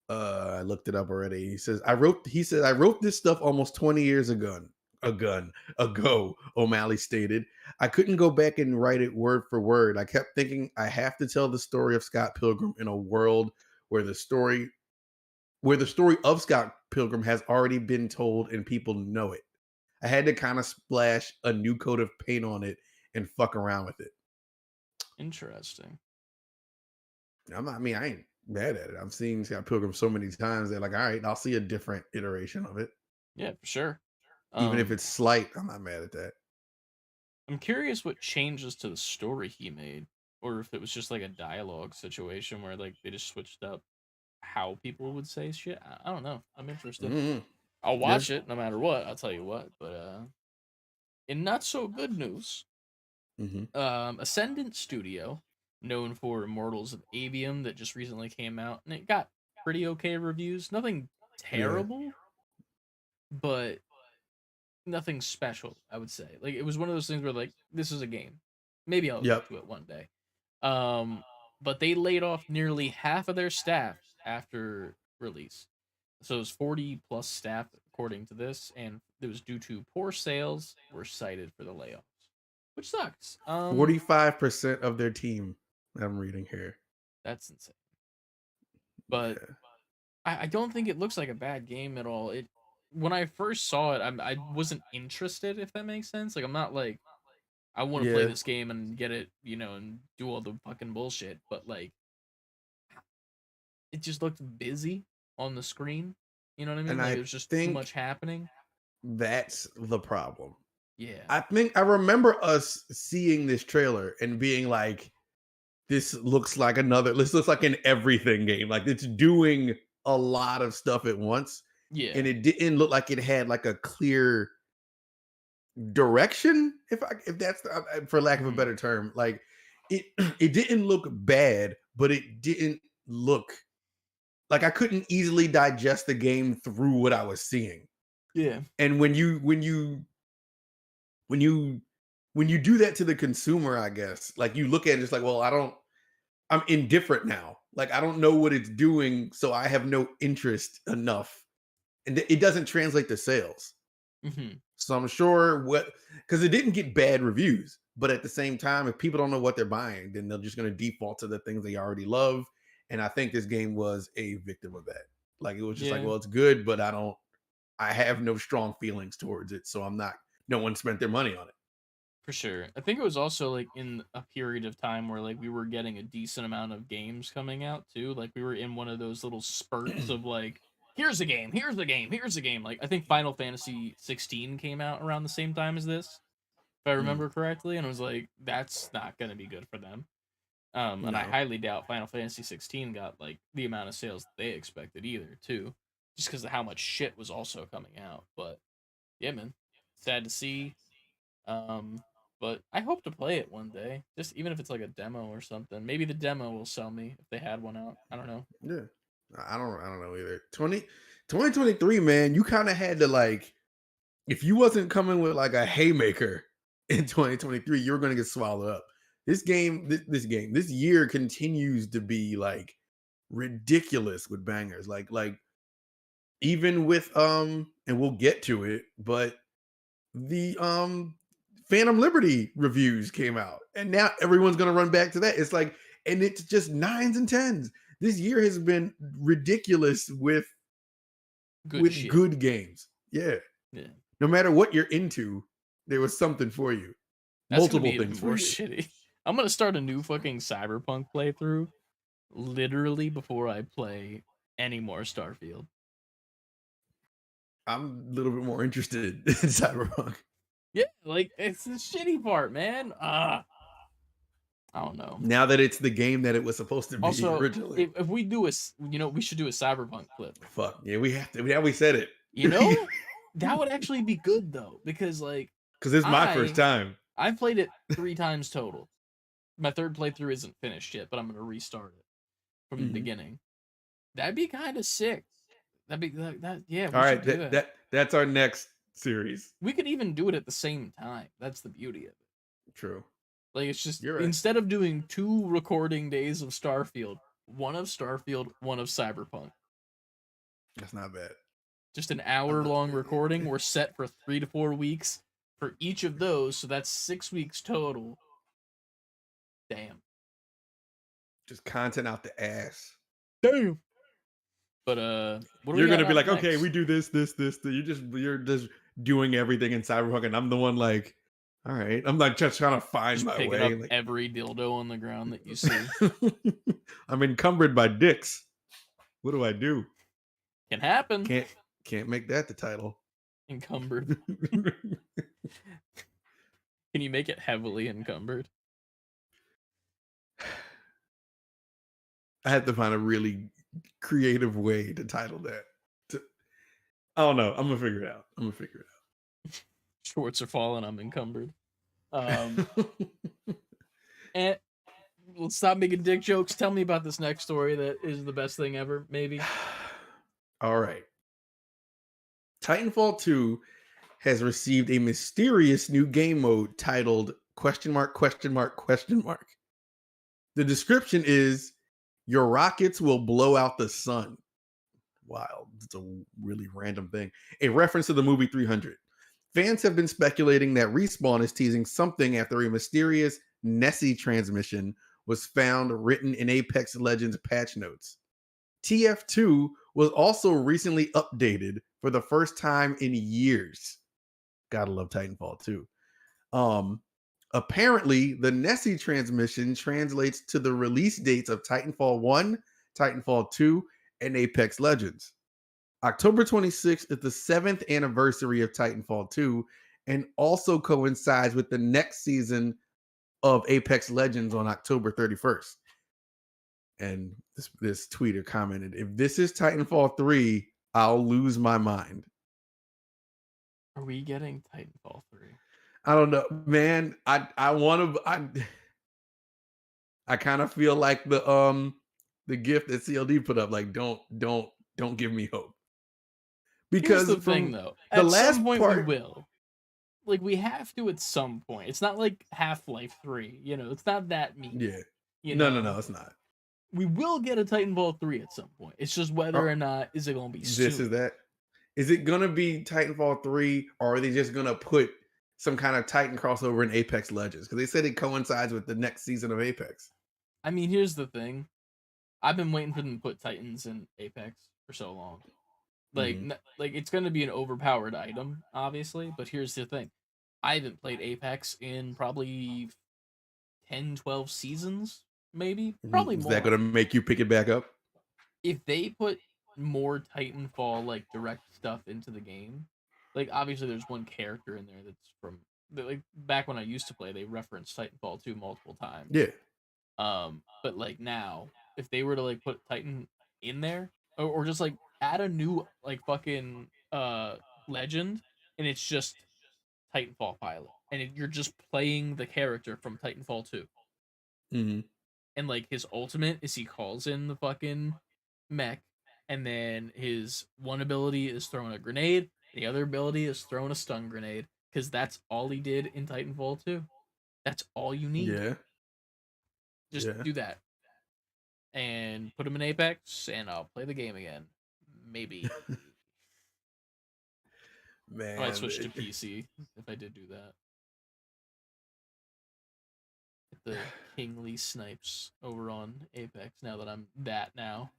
I looked it up already. He says I wrote this stuff almost 20 years ago, O'Malley stated. I couldn't go back and write it word for word. I kept thinking I have to tell the story of Scott Pilgrim in a world where the story of Scott Pilgrim has already been told and people know it. I had to kind of splash a new coat of paint on it and fuck around with it. Interesting. I ain't mad at it. I've seen Scott Pilgrim so many times that, like, all right, I'll see a different iteration of it. Yeah, for sure. Even if it's slight, I'm not mad at that. I'm curious what changes to the story he made, or if it was just like a dialogue situation where like they just switched up how people would say shit. I don't know. I'm interested. Mm-hmm. I'll Yeah. watch it no matter what. I'll tell you what. But in not so good news, Mm-hmm. Ascendant Studio, known for Immortals of Avium, that just recently came out, and it got pretty okay reviews. Nothing terrible, but nothing special, I would say. Like, it was one of those things where like, this is a game. Maybe I'll Yep. get to it one day. But they laid off nearly half of their staff after release. So it was 40 plus staff according to this, and it was due to poor sales were cited for the layoffs, which sucks. 45% of their team. I'm reading here. That's insane. But Yeah. I don't think it looks like a bad game at all. It When I first saw it, I wasn't interested, if that makes sense. Like, I'm not like I want to play Yeah. this game and get it, and do all the fucking bullshit. But like, it just looked busy on the screen. You know what I mean? And Like, I there's just too think much happening. that's the problem. Yeah. I think I remember us seeing this trailer and being like, this looks like an everything game. Like, it's doing a lot of stuff at once. Yeah. And it didn't look like it had like a clear direction, if that's for lack of a Mhm. better term. Like, it it didn't look bad, but it didn't look like I couldn't easily digest the game through what I was seeing. Yeah. And when you do that to the consumer, I guess, like, you look at it just like, well, I'm indifferent now. Like, I don't know what it's doing, so I have no interest enough. And it doesn't translate to sales. Hmm. So I'm sure because it didn't get bad reviews, but at the same time, if people don't know what they're buying, then they're just going to default to the things they already love. And I think this game was a victim of that. Like, it was just like, Yeah. well, it's good, but I don't. I have no strong feelings towards it, so I'm not. No one spent their money on it. For sure. I think it was also like in a period of time where like we were getting a decent amount of games coming out too. Like we were in one of those little spurts of like, here's a game, here's a game, here's a game. Like I think Final Fantasy 16 came out around the same time as this, if I Mm, remember correctly, and I was like, that's not gonna be good for them. And I no, highly doubt Final Fantasy 16 got like the amount of sales that they expected either, too, just because of how much shit was also coming out. But yeah, man, sad to see. Um, but I hope to play it one day, just even if it's like a demo or something. Maybe the demo will sell me if they had one out. I don't know. yeah, I don't know either. 2023, man, you kind of had to like, if you wasn't coming with like a haymaker in 2023, you were going to get swallowed up. This year continues to be like ridiculous with bangers. Like even with and we'll get to it, but the Phantom Liberty reviews came out, and now everyone's gonna run back to that. It's like, and it's just nines and tens. This year has been ridiculous Good with shit. good games. Yeah, Yeah, no matter what you're into, there was something for you. that's gonna Multiple be even things for more you. shitty. I'm gonna start a new fucking Cyberpunk playthrough literally before I play any more Starfield. I'm a little bit more interested in Cyberpunk. Yeah, like it's the shitty part, man. I don't know. Now that it's the game that it was supposed to be Also, originally. if we do we should do a Cyberpunk clip. Fuck yeah, we have to. Yeah, we said it. You know, that would actually be good though, because like Because it's my first I time. I've played it 3 times total. My third playthrough isn't finished yet, but I'm gonna restart it from the Mhm. beginning. That'd be kind of sick. That'd be that. Yeah, All we should right, do that. that's our next series. We could even do it at the same time. That's the beauty of it. True. Like it's just You're right. instead of doing 2 recording days of Starfield, one of Starfield, one of Cyberpunk. That's not bad. Just an I'm hour not- long recording. We're set for 3 to 4 weeks for each of those, so that's 6 weeks total. Damn. Just content out the ass. Damn. But what do You're we got gonna be up like, okay, next? we do this. You're just doing everything in Cyberpunk, and I'm the one like, all right. I'm like just trying to find Just my picking way. up Like, every dildo on the ground that you see. I'm encumbered by dicks. What do I do? Can happen. Can't make that the title. Encumbered. Can you make it heavily encumbered? I had to find a really creative way to title that. I don't know. I'm gonna figure it out. Shorts are falling. I'm encumbered. And let's stop making dick jokes. Tell me about this next story that is the best thing ever. Maybe. All right. Titanfall 2 has received a mysterious new game mode titled question mark question mark question mark. The description is your rockets will blow out the sun. Wow, it's a really random thing. A reference to the movie 300. Fans have been speculating that Respawn is teasing something after a mysterious Nessie transmission was found written in Apex Legends patch notes. TF2 was also recently updated for the first time in years. Gotta love Titanfall 2. Apparently, the Nessie transmission translates to the release dates of Titanfall 1, Titanfall 2, and Apex Legends. October 26th is the 7th anniversary of Titanfall 2 and also coincides with the next season of Apex Legends on October 31st. And this tweeter commented, if this is Titanfall 3, I'll lose my mind. Are we getting Titanfall 3? I don't know, man. I want to I kind of feel like the gift that CLD put up, like don't give me hope. Here's Because the from thing, though. the At last some point, we part, will. Like, we have to at some point. It's not like Half-Life 3. You know, it's not that mean. yeah. You No, know? it's not. We will get a Titanfall 3 at some point. It's just whether or not is it going to be soon. This is that. Is it gonna be Titanfall 3, or are they just gonna put some kind of Titan crossover in Apex Legends? Because they said it coincides with the next season of Apex. I mean, here's the thing. I've been waiting for them to put Titans in Apex for so long. Like, Hmm. like it's going to be an overpowered item, obviously. But here's the thing: I haven't played Apex in probably 10, 12 seasons, maybe, probably Is that more. gonna make you pick it back up? If they put more Titanfall like direct stuff into the game, like obviously there's one character in there that's from like back when I used to play, they referenced Titanfall 2 multiple times. Yeah. But like now, if they were to like put Titan in there, or just like add a new like fucking legend, and it's just Titanfall pilot, and you're just playing the character from Titanfall 2, Hmm. and like his ultimate is he calls in the fucking mech, and then his one ability is throwing a grenade, the other ability is throwing a stun grenade, because that's all he did in Titanfall 2. That's all you need. Yeah. Just Yeah. do that and put him in Apex, and I'll play the game again. Maybe. I might Man, switch to PC if I did do that. Get the Kingly Snipes over on Apex now that I'm that now.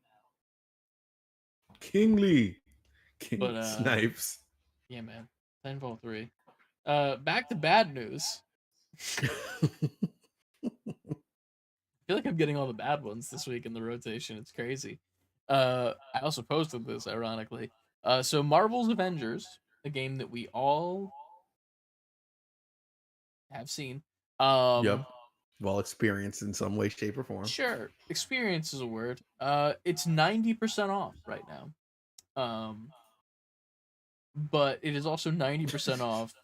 Kingly, But King Snipes. yeah, man. Titanfall 3. Back to bad news. I feel like I'm getting all the bad ones this week in the rotation. It's crazy. I also posted this ironically. So Marvel's Avengers, a game that we all have seen. Yep. Um, Well experienced in some way, shape, or form. sure, experience is a word. It's 90% off right now. Um, but it is also 90% off,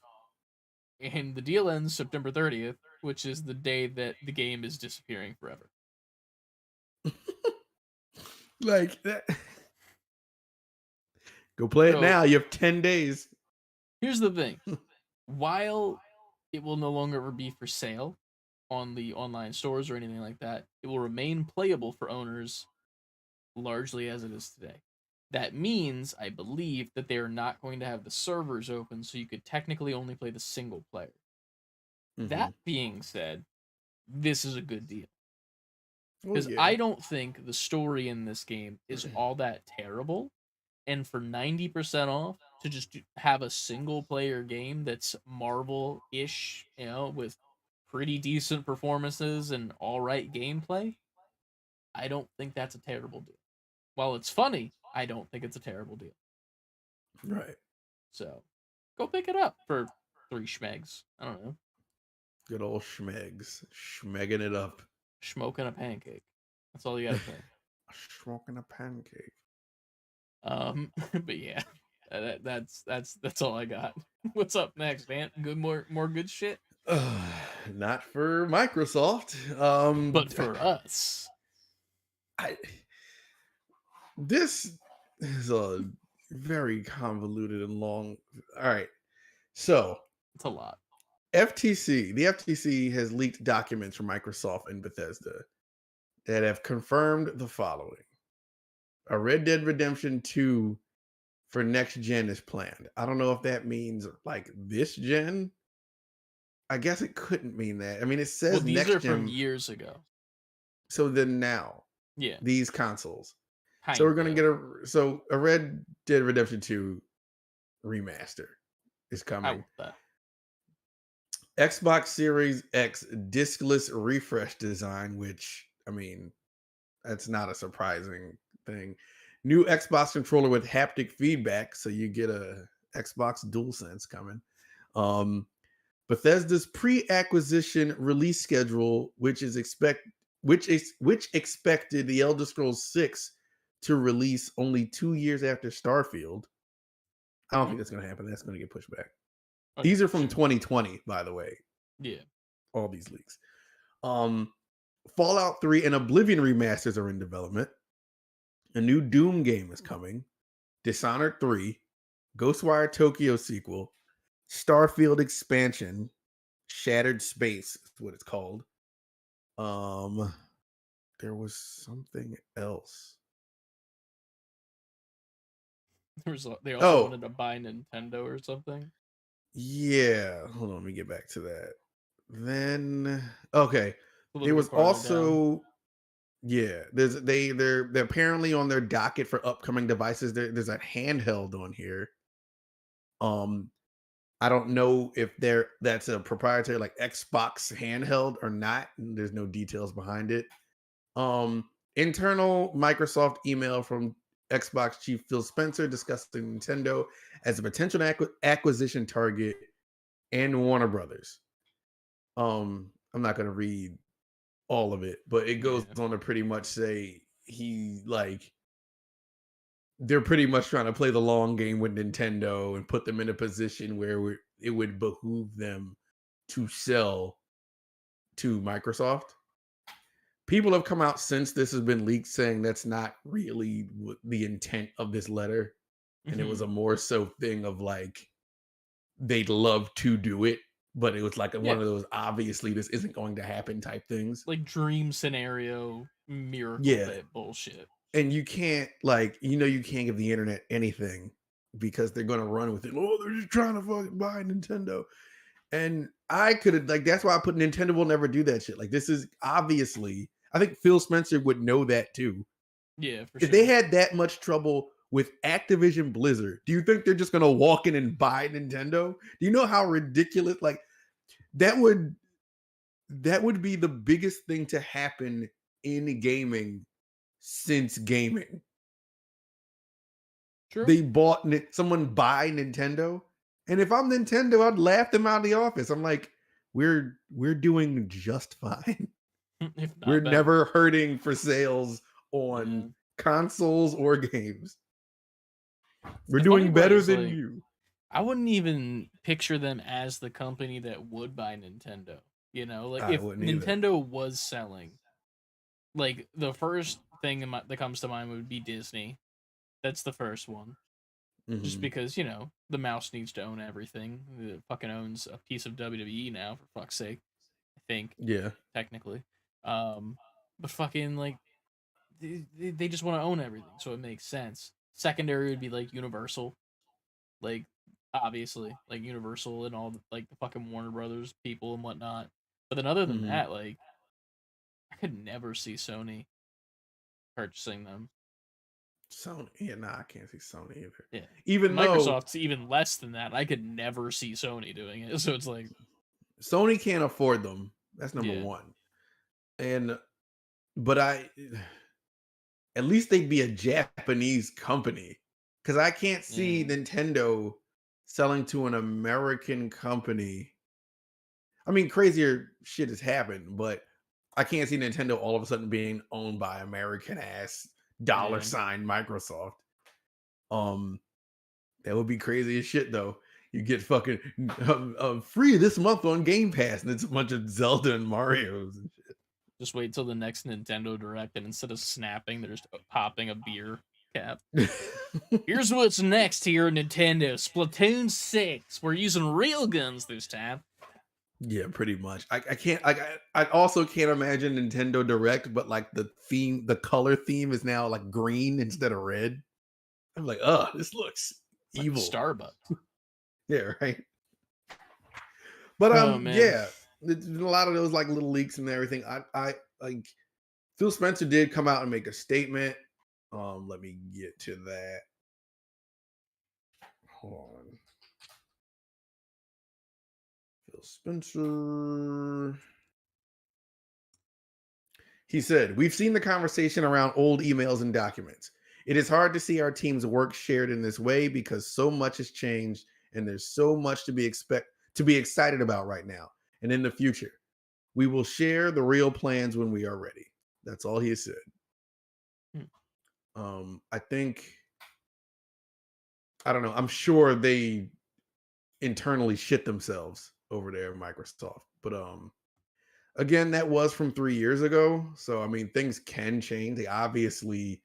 and the deal ends September 30th, which is the day that the game is disappearing forever. Like that. Go play it So now. You have 10 days. here's the thing: while it will no longer be for sale on the online stores or anything like that, it will remain playable for owners largely as it is today. That means, I believe, that they are not going to have the servers open, so you could technically only play the single player. Hmm. That being said, this is a good deal. Oh Because yeah. I don't think the story in this game is all that terrible. And for 90% off, to just have a single player game that's Marvel ish, with pretty decent performances and all right gameplay, I don't think that's a terrible deal. While it's funny, I don't think it's a terrible deal. Right. So go pick it up for 3 schmegs. I don't know. Good old schmegs. Schmegging it up. Smoking a pancake. That's all you gotta pay. Smoking a pancake. But yeah, that's all I got. What's up next, man? Good more good shit. Not for Microsoft. But for us, I this is a very convoluted and long. All right. So it's a lot. the FTC has leaked documents from Microsoft and Bethesda that have confirmed the following. A Red Dead Redemption 2 for next gen is planned. I don't know if that means like this gen. I guess it couldn't mean that. I mean, it Well, says these are next from gen. years ago. So then now, Yeah, these consoles. So we're gonna kinda. get a Red Dead Redemption 2 remaster is I coming. want that. Xbox Series X diskless refresh design, which I mean, that's not a surprising thing. New Xbox controller with haptic feedback, so you get a Xbox DualSense coming. Um, Bethesda's pre-acquisition release schedule, which expected the Elder Scrolls 6 to release only 2 years after Starfield. I don't think that's going to happen. That's going to get pushed back. Oh yeah, These are for from sure. 2020, by the way. Yeah. All these leaks. Fallout 3 and Oblivion remasters are in development. A new Doom game is coming. Dishonored 3, Ghostwire Tokyo sequel, Starfield expansion, Shattered Space is what it's called. Um, there was something else. They also Oh, wanted to buy Nintendo or something. yeah. Hold on, let me get back to that. Then, okay. A There little was bit farther down. also Yeah, they're apparently on their docket for upcoming devices. There's a handheld on here. Um, I don't know if that's a proprietary like Xbox handheld or not. And there's no details behind it. Internal Microsoft email from Xbox chief Phil Spencer discussing Nintendo as a potential acquisition target and Warner Brothers. I'm not going to read all of it, but it goes Yeah. on to pretty much say he like they're pretty much trying to play the long game with Nintendo and put them in a position where it would behoove them to sell to Microsoft. People have come out since this has been leaked saying that's not really the intent of this letter. And it was Hmm. a more so thing of like, they'd love to do it, but it was like one Yeah. of those obviously this isn't going to happen type things. Like dream scenario miracle Yeah. bit bullshit. And you can't like, you can't give the internet anything because they're going to run with it. Oh, they're just trying to fucking buy Nintendo. And I could have like that's why I put Nintendo will never do that shit. Like this is obviously I think Phil Spencer would know that too. Yeah, for If they sure. had that much trouble with Activision Blizzard, do you think they're just gonna walk in and buy Nintendo? Do you know how ridiculous like that would that would be the biggest thing to happen in gaming since gaming. True. They bought someone buy Nintendo. And if I'm Nintendo, I'd laugh them out of the office. I'm like, we're doing just fine. If We're not better. never hurting for sales Yeah. on consoles or games. We're The funny doing part better is than like you. I wouldn't even picture them as the company that would buy Nintendo. You know, like I if wouldn't either. Nintendo was selling, like the first thing that comes to mind would be Disney. That's the first one. Just Hmm. because, the mouse needs to own everything. It fucking owns a piece of WWE now, for fuck's sake. I think, Yeah. technically. Um, but fucking, like, they just want to own everything, so it makes sense. Secondary would be, like, Universal. Like, obviously, like, Universal and all, like, the fucking Warner Brothers people and whatnot. But then other than Hmm. that, like, I could never see Sony purchasing them. Sony. Yeah, nah, I can't see Sony either. Yeah. Even though Microsoft's even less than that. I could never see Sony doing it. So it's like, Sony can't afford them. That's number yeah. one. And but at least they'd be a Japanese company. Because I can't see Yeah. Nintendo selling to an American company. I mean, crazier shit has happened, but I can't see Nintendo all of a sudden being owned by American ass dollar Yeah. sign Microsoft. Um, that would be crazy as shit though. You get fucking free this month on Game Pass, and it's a bunch of Zelda and Mario's and Just wait till the next Nintendo Direct, and instead of snapping, they're just popping a beer cap. shit. Here's what's next here at Nintendo Splatoon 6. We're using real guns this time. Yeah, pretty much. I can't. I also can't imagine Nintendo Direct, but like the color theme is now like green instead of red. I'm like, oh, this looks It's like evil. Starbucks. Yeah, right. But Oh, man. yeah, there's been a lot of those like little leaks and everything. I like Phil Spencer did come out and make a statement. Let me get to that. Hold on. Phil Spencer. He said, "We've seen the conversation around old emails and documents. It is hard to see our team's work shared in this way because so much has changed and there's so much to be excited about right now and in the future. We will share the real plans when we are ready." That's all he said. Hmm. I think I don't know. I'm sure they internally shit themselves over there at Microsoft. But again, that was from 3 years ago. So I mean things can change. They obviously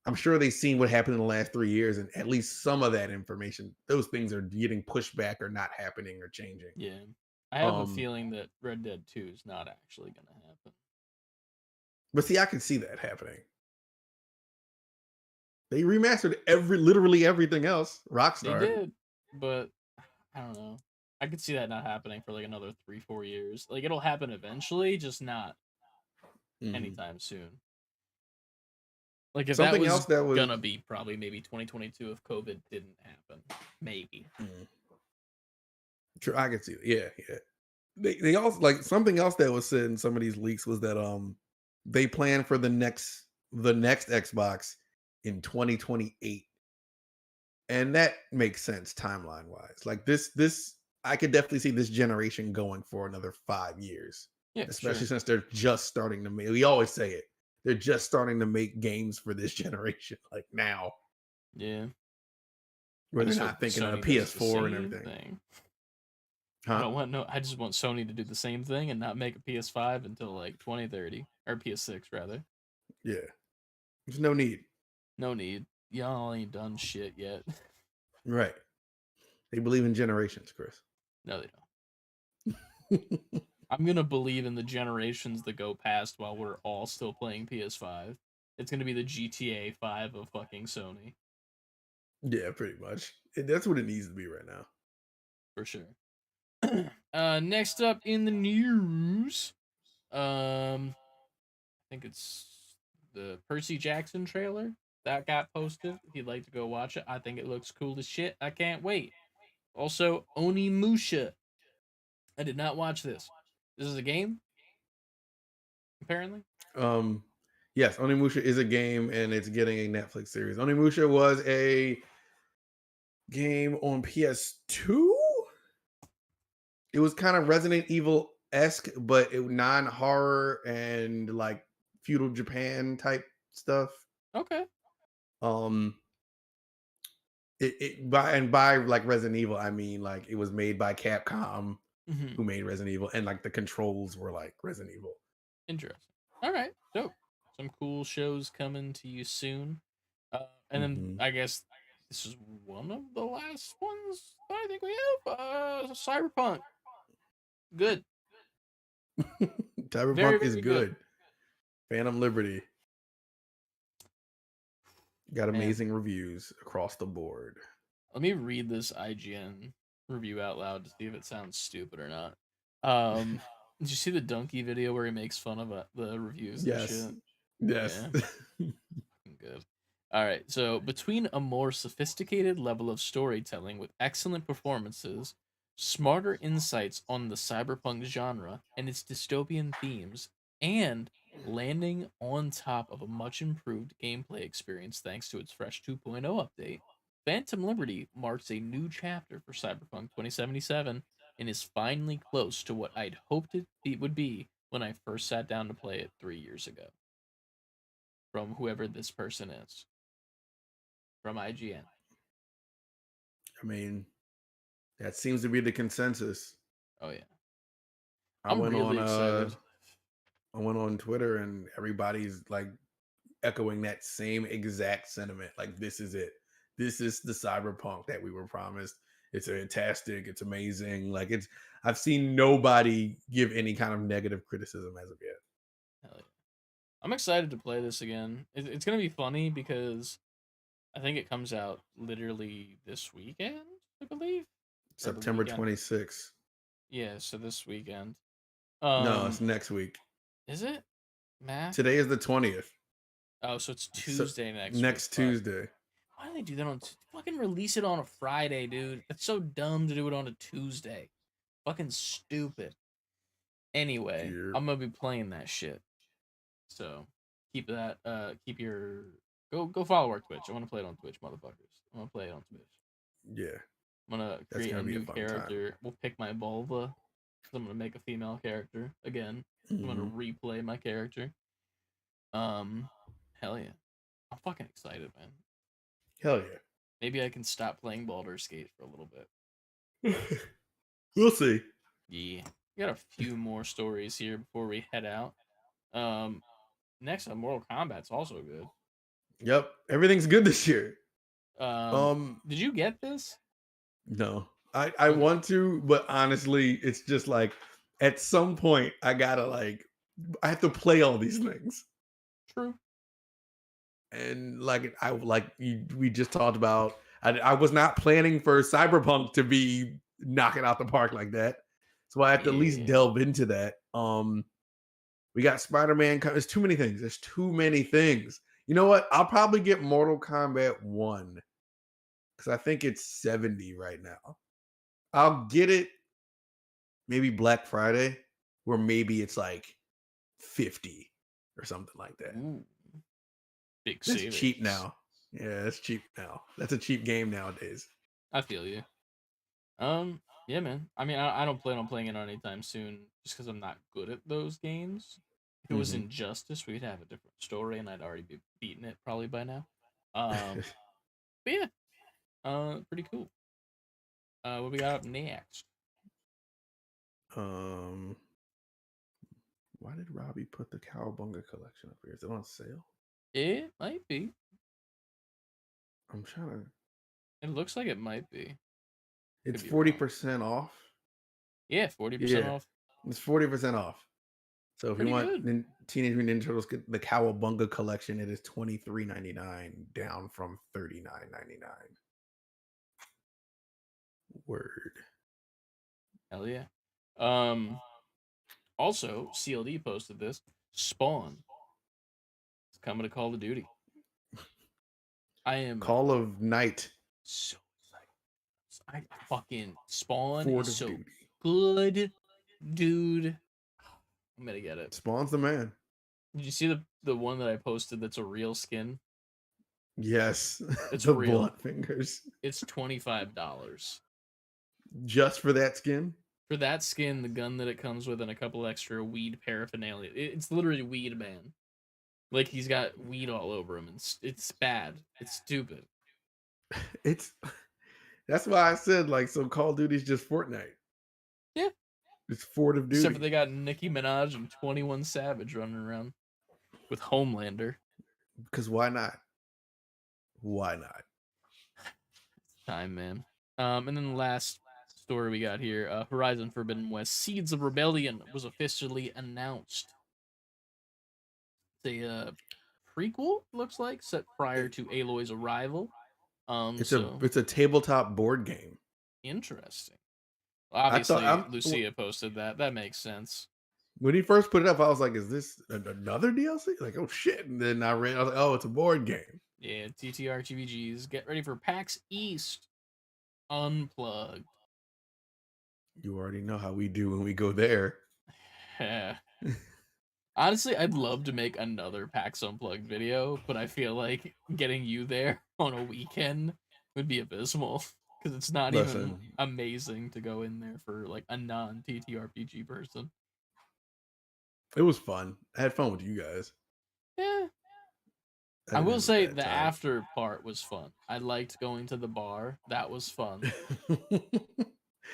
I'm sure they've seen what happened in the last 3 years, and at least some of that information, those things are getting pushed back or not happening or changing. Yeah. I have a Um, feeling that Red Dead 2 is not actually going to happen. but see, I can see that happening. They remastered literally everything else. They Rockstar. did, but I don't know. I could see that not happening for like another 3, 4 years. Like it'll happen eventually, just not Mhm. anytime soon. Like if that Something was else that was gonna be probably maybe 2022 if COVID didn't happen, maybe. true, I can see it. Yeah, yeah. They also like something else that was said in some of these leaks was that they plan for the next Xbox in 2028. And that makes sense timeline wise. Like this I could definitely see this generation going for another 5 years. Yeah, for Especially sure. since they're just starting to make, we always say it. They're just starting to make games for this generation, like now, Yeah. I where they're just hope not thinking of a Sony does the PS4 and same everything. thing. I Huh? don't want no. I just want Sony to do the same thing and not make a PS5 until like 2030 or PS6 rather. Yeah. There's no need. No need. Y'all ain't done shit yet. Right. They believe in generations, Chris. No, they don't. I'm gonna believe in the generations that go past while we're all still playing PS5. It's gonna be the GTA 5 of fucking Sony Yeah, pretty much. That's what it needs to be right now. for sure. Next up in the news, I think it's the Percy Jackson trailer that got posted. If you'd like to go watch it, I think it looks cool as shit. I can't wait. Also, Onimusha. I did not watch this. This is a game, apparently. Um, yes, Onimusha is a game and it's getting a Netflix series. Onimusha was a game on PS2. It was kind of Resident Evil esque, but it non-horror and like feudal Japan type stuff. Okay. Um, by like Resident Evil, I mean like it was made by Capcom, Mm-hmm. who made Resident Evil, and like the controls were like Resident Evil. Interesting. All right. Dope. Some cool shows coming to you soon. And then Mhm. I guess this is one of the last ones that I think we have. Cyberpunk. Good. Cyberpunk Very, is very good. good. Phantom Liberty got Man, amazing reviews across the board. let me read this IGN review out loud to see if it sounds stupid or not. Um, did you see the donkey video where he makes fun of the reviews and Yes. shit? Yes. Yeah, good. All right, so between a more sophisticated level of storytelling with excellent performances, smarter insights on the cyberpunk genre and its dystopian themes, and landing on top of a much improved gameplay experience thanks to its fresh 2.0 update, Phantom Liberty marks a new chapter for Cyberpunk 2077 and is finally close to what I'd hoped it would be when I first sat down to play it 3 years ago. From whoever this person is, from IGN. I mean, that seems to be the consensus. Oh yeah, I I'm went on really excited. I went on Twitter and everybody's like echoing that same exact sentiment. Like this is it. This is the cyberpunk that we were promised. It's fantastic. It's amazing. Like I've seen nobody give any kind of negative criticism as of yet. Hell yeah. I'm excited to play this again. It's gonna be funny because I think it comes out literally this weekend, I believe, or the September weekend. 26th. Yeah, so this weekend. No, it's next week. Is it? Math? Today is the 20th. Oh, so it's So, Tuesday next week. next Fuck. Tuesday. Why do they do that on? Fucking release it on a Friday, dude. That's so dumb to do it on a Tuesday. Fucking stupid. Anyway, Yep. I'm gonna be playing that shit. So keep that. Keep your go follow our Twitch. I want to play it on Twitch, motherfuckers. I want to play it on Twitch. Yeah. I'm gonna That's create gonna a be a new fun character. We'll pick my vulva. 'Cause I'm gonna make a female character again. I'm gonna Mhm. replay my character. Hell yeah. I'm fucking excited, man. Hell yeah. Maybe I can stop playing Baldur's Gate for a little bit. We'll see. Yeah. We got a few more stories here before we head out. Next up, Mortal Kombat's also good. Yep. Everything's good this year. Did you get this? No. I Okay. want to, but honestly, it's just like at some point I gotta I have to play all these things. True. And we just talked about, I was not planning for Cyberpunk to be knocking out the park like that. So I have to at least Yeah. delve into that. We got Spider-Man. There's too many things. There's too many things. You know what? I'll probably get Mortal Kombat 1 because I think it's 70 right now. I'll get it maybe Black Friday, where maybe it's like 50 or something like that. Ooh, big That's cheap savings. now. Yeah, that's cheap now. That's a cheap game nowadays. I feel you. Yeah, man. I mean, I don't plan on playing it anytime soon, just because I'm not good at those games. If it was Mhm. Injustice, we'd have a different story, and I'd already be beating it probably by now. Um, but yeah, pretty cool. What we got up next? um, why did Robbie put the Cowabunga collection up here? Is it on sale? It might be. I'm trying to. It looks like it might be. It's Could be wrong. 40% off. Yeah, 40% Yeah, off. it's 40% off. So if you Pretty want good. Teenage Mutant Ninja Turtles, the Cowabunga collection, it is $23.99, down from $39.99. Word. Hell yeah. Um, Also, CLD posted this. Spawn is coming to Call of Duty. I am Call of Night, so excited. I fucking Spawn Fort is of so Duty. good, dude. I'm gonna get it. Spawn's the man. Did you see the one that I posted that's a real skin? Yes, It's the real. blunt fingers. It's $25. Just for that skin? For that skin, the gun that it comes with, and a couple extra weed paraphernalia. It's literally Weed Man. Like he's got weed all over him, and it's bad. It's stupid. It's that's why I said like so Call of Duty's just Fortnite. Yeah. It's Fort of Except for Duty. they got Nicki Minaj and 21 Savage running around with Homelander. Because why not? Why not? Time, man. And then the last story we got here, Horizon Forbidden West: Seeds of Rebellion was officially announced. It's a prequel, looks like, set prior It, to Aloy's arrival. it's a So it's a tabletop board game. interesting. I thought Obviously, Lucia posted that. That makes sense. when he first put it up, I was like, "Is this another DLC?" Like, "Oh shit!" And then I read, I was like, "Oh, it's a board game." Yeah, TTRTVGs. Get ready for PAX East Unplugged. You already know how we do when we go there. Yeah. Honestly, I'd love to make another PAX Unplugged video, but I feel like getting you there on a weekend would be abysmal because it's not even Listen, amazing to go in there for like a non TTRPG person. it was fun. I had fun with you guys. Yeah, I I didn't will have a say bad the time. after part was fun. I liked going to the bar. That was fun.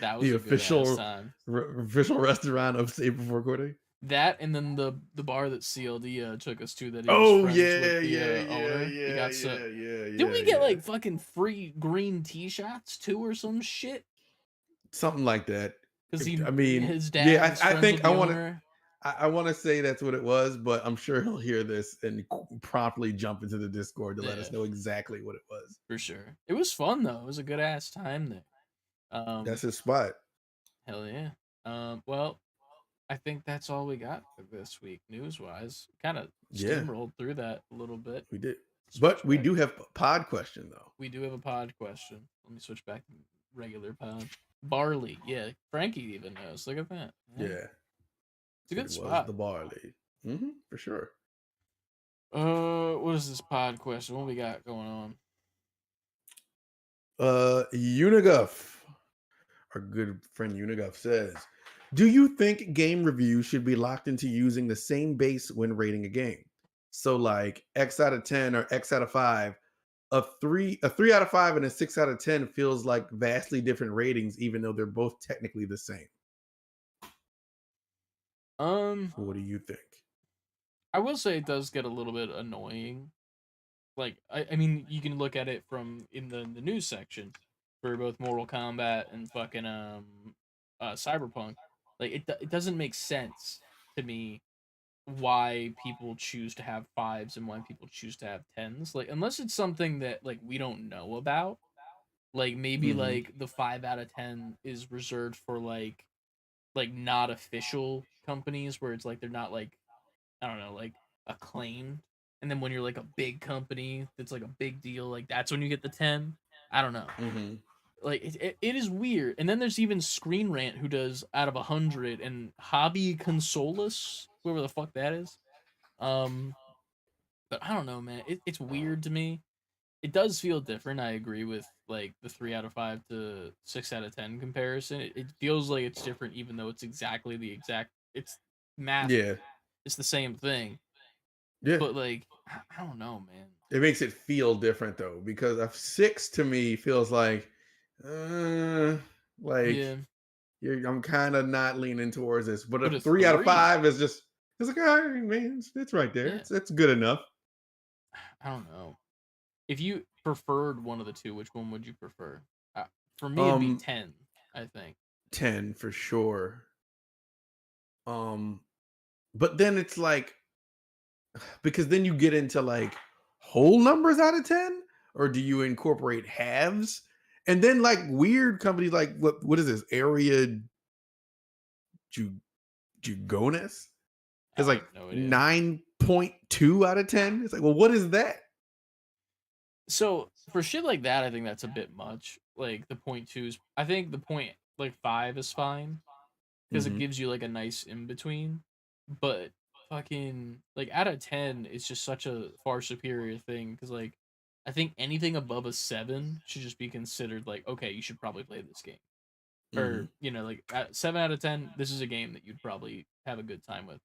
That was The a good ass official time. official restaurant of Save Before Quitting. That and then the bar that CLD took us to that he was Oh friends with yeah, the yeah, yeah, owner. We yeah, got so yeah, yeah, did yeah, we get yeah. like fucking free green tea shots too or some shit? Something like that. Because I he mean, his yeah, dad is I friends with think I the want to. owner. I want to say that's what it was, but I'm sure he'll hear this and promptly jump into the Discord to let us Yeah, know exactly what it was. for sure. It was fun though. It was a good ass time there. That's Um, his spot. Hell yeah. Well, I think that's all we got for this week news wise. Kind of Yeah, steamrolled through that a little bit. we did. Switch But we back. do have pod question though. We do have a pod question. Let me switch back to regular pod. Barley, yeah. Frankie even knows. Look at that. Yeah. Yeah, It's a good it was spot. the barley. For sure. What is this pod question? What we got going on? Uniguff, our good friend Uniguff says, "Do you think game reviews should be locked into using the same base when rating a game? So like X out of 10 or X out of 5, a three out of 5 and a 6 out of 10 feels like vastly different ratings, even though they're both technically the same. Um, What do you think?" I will say it does get a little bit annoying. Like, I mean, you can look at it from in the news section for both Mortal Kombat and fucking Cyberpunk. Like, it doesn't make sense to me why people choose to have fives and why people choose to have tens. Like, unless it's something that like we don't know about. Like maybe hmm like the 5 out of 10 is reserved for like not official companies where it's like they're not like I don't know like acclaimed and then when you're like a big company that's like a big deal, like that's when you get the 10. I don't know. Hmm. Like it is weird. And then there's even Screen Rant who does out of 100, and Hobby Consolus, whoever the fuck that is. Um, but I don't know, man. It's weird to me. It does feel different. I agree with like the 3 out of 5 to 6 out of 10 comparison. It feels like it's different, even though it's exactly the exact. It's math. Yeah. It's the same thing, Yeah. but like I don't know, man. It makes it feel different though, because a 6 to me feels uh, like Yeah, I'm kind of not leaning towards this. But a but a 3, 3 out of 5 is just, it's like, all right, man, it's right there. yeah, It's good enough. I don't know. If you preferred one of the two, which one would you prefer? For me, it'd be Um, 10. I think. 10 for sure. Um, but then it's like, because then you get into like whole numbers out of 10, or do you incorporate halves? And then like weird companies like what is this? Area Ju- Jugones is I have like no idea. 9.2 out of 10. It's like, well, what is that? So for shit like that, I think that's a bit much. Like the point twos, I think the point like 5 is fine because it Hmm. gives you like a nice in between. But fucking like out of 10, it's just such a far superior thing because like I think anything above a 7 should just be considered like okay, you should probably play this game. Hmm. Or like at 7 out of 10, this is a game that you'd probably have a good time with.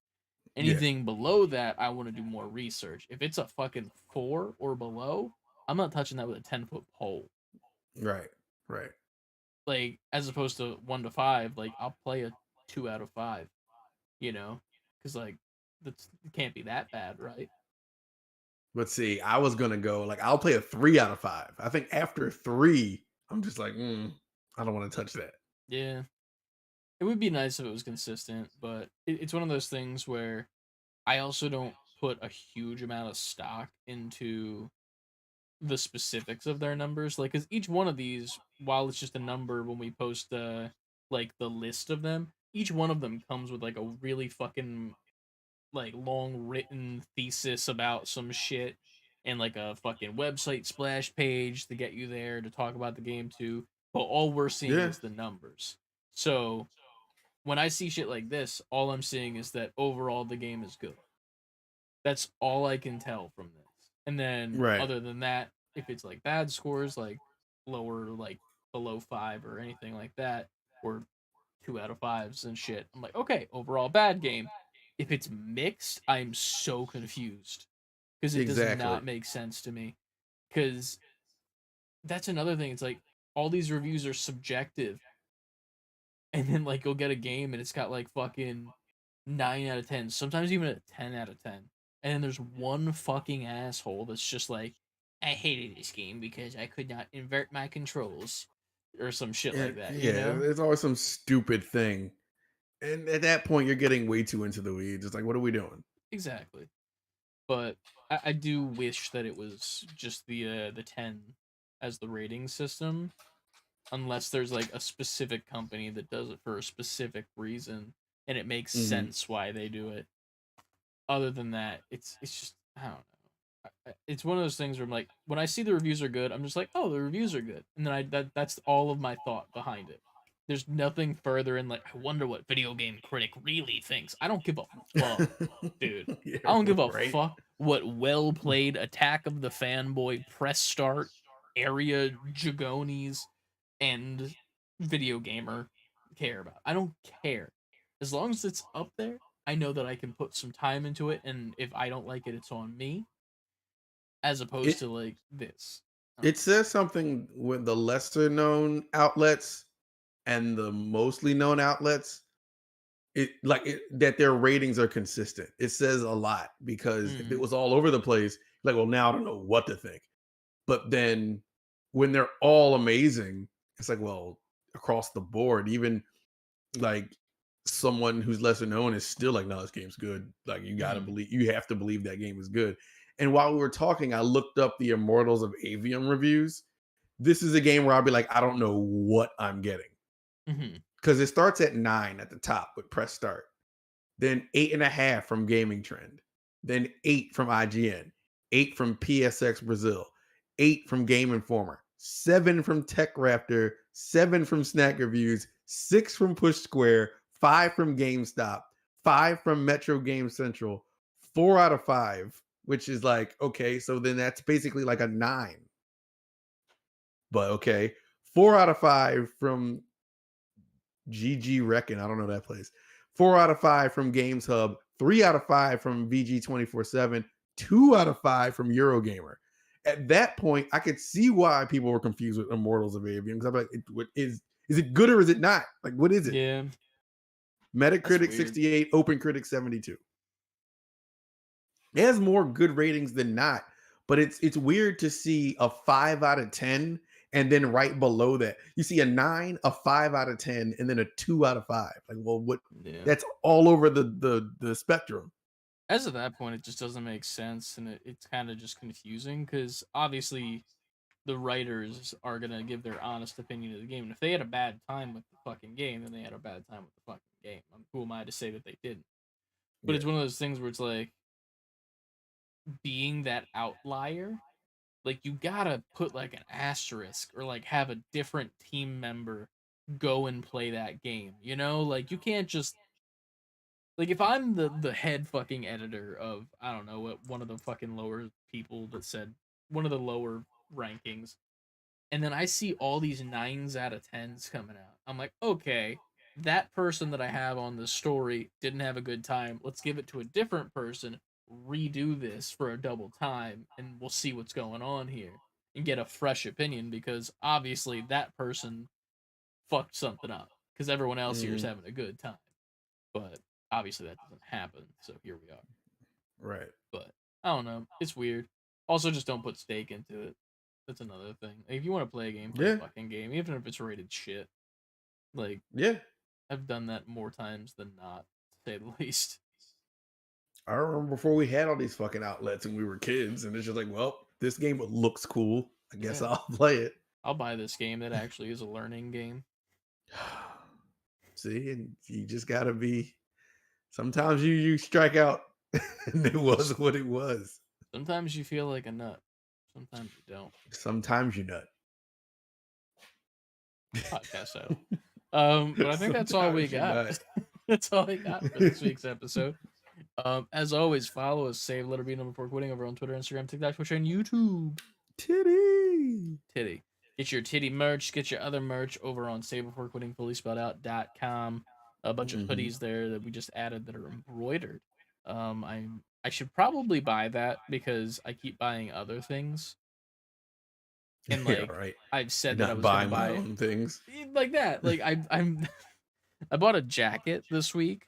Yeah. Anything below that, I want to do more research. If it's a fucking 4 or below, I'm not touching that with a 10-foot pole. Right. Right. Like as opposed to 1 to 5, like I'll play a 2 out of 5. Because like that's it can't be that bad, right? Let's see. I was gonna go like, I'll play a 3 out of 5. I think after 3, I'm just like, I don't want to touch that. Yeah, it would be nice if it was consistent, but it's one of those things where I also don't put a huge amount of stock into the specifics of their numbers, like because each one of these, while it's just a number when we post like the list of them, each one of them comes with like a really fucking like long written thesis about some shit, and like a fucking website splash page to get you there to talk about the game too, but all we're seeing Yeah. is the numbers. So when I see shit like this, all I'm seeing is that overall the game is good. That's all I can tell from this. And then Right. other than that, if it's like bad scores, like lower, like below 5 or anything like that, or 2 out of 5s and shit, I'm like, okay, overall bad game. If it's mixed, I'm so confused because it does Exactly. not make sense to me. Because that's another thing. It's like all these reviews are subjective, and then like you'll get a game and it's got like fucking 9 out of 10, sometimes even a 10 out of 10, and then there's one fucking asshole that's just like, I hated this game because I could not invert my controls, or some shit And like that. yeah, there's always some stupid thing. And at that point, you're getting way too into the weeds. It's like, what are we doing? Exactly. But I do wish that it was just the 10 as the rating system, unless there's like a specific company that does it for a specific reason and it makes Hmm. sense why they do it. Other than that, it's just I don't know. It's one of those things where I'm like, when I see the reviews are good, I'm just like, oh, the reviews are good, and then that's all of my thought behind it. There's nothing further in like, I wonder what video game critic really thinks. I don't give a fuck, dude. Yeah, I don't give a right. fuck what well played Attack of the Fanboy, Press Start, Area Jagonis, and Video Gamer care about. I don't care. As long as it's up there, I know that I can put some time into it, and if I don't like it, it's on me, as opposed It to like this. I don't it says something with the lesser known outlets and the mostly known outlets. That their ratings are consistent. It says a lot, know. because if it Mm, was all over the place, like, well, now I don't know what to think. But then when they're all amazing, it's like, well, across the board, even like someone who's lesser known is still like, no, this game's good. Like, mm, you have to believe that game is good. And while we were talking, I looked up the Immortals of Avium reviews. This is a game where I'll be like, I don't know what I'm getting, mm, because it starts at 9 at the top with press start, then 8.5 from Gaming Trend, then 8 from IGN. 8 from PSX Brazil, 8 from Game Informer, 7 from Tech Raptor, 7 from Snack Reviews, 6 from Push Square, 5 from GameStop, 5 from Metro Game Central, 4 out of 5, which is like, okay, so then that's basically like a 9. But okay, 4 out of 5 from GG Reckon. I don't know that place. 4 out of 5 from Games Hub, 3 out of 5 from VG 24/7, 2 out of 5 from Eurogamer. At that point, I could see why people were confused with Immortals of Avium because I'm like, is it good or is it not? Like, what is it? Yeah, Metacritic weird. 68, OpenCritic 72. It has more good ratings than not, but it's weird to see a 5 out of 10 and then right below that you see a 9, a 5 out of 10, and then a 2 out of 5. Like, well, what? yeah. That's all over the spectrum. As of that point, it just doesn't make sense, and it's kind of just confusing because obviously the writers are gonna give their honest opinion of the game. And if they had a bad time with the fucking game, then they had a bad time with the fucking game. Who am I to say that they didn't? But Yeah. it's one of those things where it's like being that outlier, like you gotta put like an asterisk or like have a different team member go and play that game. You know, like you can't just like if I'm the head fucking editor of I don't know what one of the fucking lower people that said one of the lower rankings, and then I see all these 9s out of 10s coming out. I'm like, okay, that person that I have on the story didn't have a good time. Let's give it to a different person, redo this for a double time, and we'll see what's going on here and get a fresh opinion because obviously that person fucked something up because everyone else here is Mhm. having a good time. But obviously that doesn't happen, so here we are. Right. But I don't know. It's weird. Also, just don't put stake into it. That's another thing. If you want to play a game, play a Yeah. fucking game, even if it's rated shit. Like Yeah. I've done that more times than not, to say the least. I remember before we had all these fucking outlets and we were kids, and it's just like, well, this game looks cool. I guess Yeah, I'll play it. I'll buy this game that actually is a learning game. See, and you just gotta be. Sometimes you strike out, and it was what it was. Sometimes you feel like a nut. Sometimes you don't. Sometimes you nut. Podcast title. But I think that's all we Sometimes you got. nut. That's all I got for this week's episode. As always, follow us, save letter B number 4 quitting over on Twitter, Instagram, TikTok, Twitch, and YouTube. Titty. Titty. Get your titty merch, get your other merch over on savebeforequitting fully spelled out.com. A bunch of Mhm. hoodies there that we just added that are embroidered. I should probably buy that because I keep buying other things. And Yeah, like right. I've You're said that I not was gonna buying my buy own things. like that. Like I'm I bought a jacket this week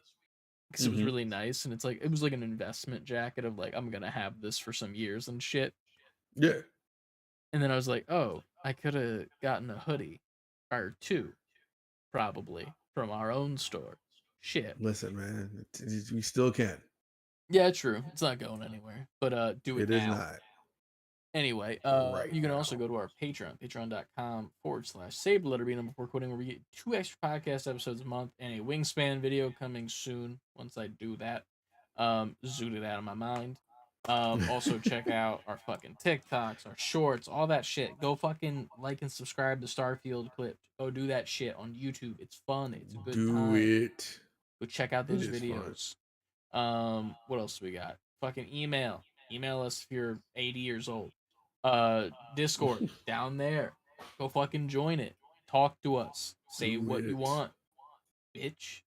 because it was Mhm. really nice and it's like it was like an investment jacket of like I'm gonna have this for some years and shit. Yeah. And then I was like, oh, I could have gotten a hoodie or two, probably from our own store. Shit. Listen, man, we still can. Yeah, true. It's not going anywhere. But do it It is now. not Anyway, right you can also now. go to our Patreon, patreon.com/save the letter B number 4 quitting, where we get 2 extra podcast episodes a month and a wingspan video coming soon. Once I do that, zoot it out of my mind. Also check out our fucking TikToks, our shorts, all that shit. Go fucking like and subscribe to Starfield clips. Go do that shit on YouTube. It's fun. It's a good Do time. it. Go check out It those is fun. videos. What else we got? Fucking email. Email us if you're 80 years old. Discord down there. Go fucking join it. Talk to us. Say Do what you it. want, bitch.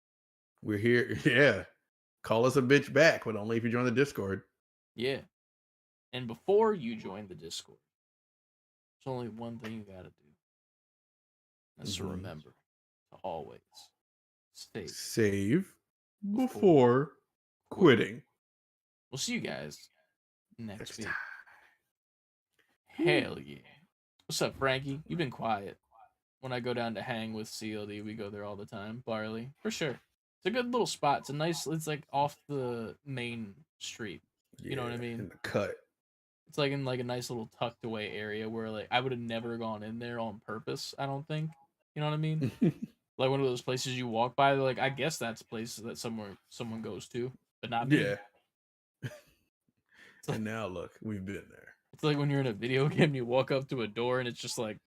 We're here. Yeah. Call us a bitch back, but only if you join the Discord. Yeah. And before you join the Discord, there's only one thing you gotta do. That's to Mhm. remember to always stay Save before before quitting. quitting. We'll see you guys next Next time. week. Woo. Hell yeah. What's up, Frankie? You've been quiet. When I go down to hang with CLD, we go there all the time. Barley, for sure. It's a good little spot. It's a nice. It's like off the main street. You know what I Yeah, mean? in the cut. It's like in like a nice little tucked away area where like I would have never gone in there on purpose. I don't think. You know what I mean? Like one of those places you walk by. Like I guess that's a place that someone goes to, but not me. Yeah. like, And now look, we've been there. it's like when you're in a video game and you walk up to a door and it's just like,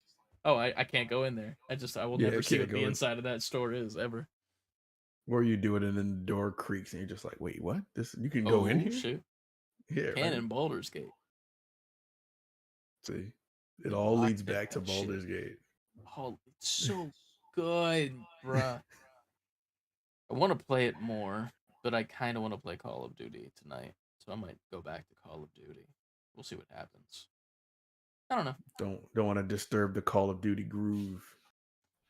oh, I can't go in there. I will Yeah, never I see can't what the go in. inside of that store is ever. Or you do it and then the door creaks and you're just like, wait, what? This you can go in Oh here? shoot. Yeah, Can right. in Baldur's Gate. See, it You all leads lockpick back to that shit. Baldur's Gate. Oh, it's so good, bruh. I want to play it more, but I kind of want to play Call of Duty tonight. So I might go back to Call of Duty. We'll see what happens. I don't know. Don't want to disturb the Call of Duty groove.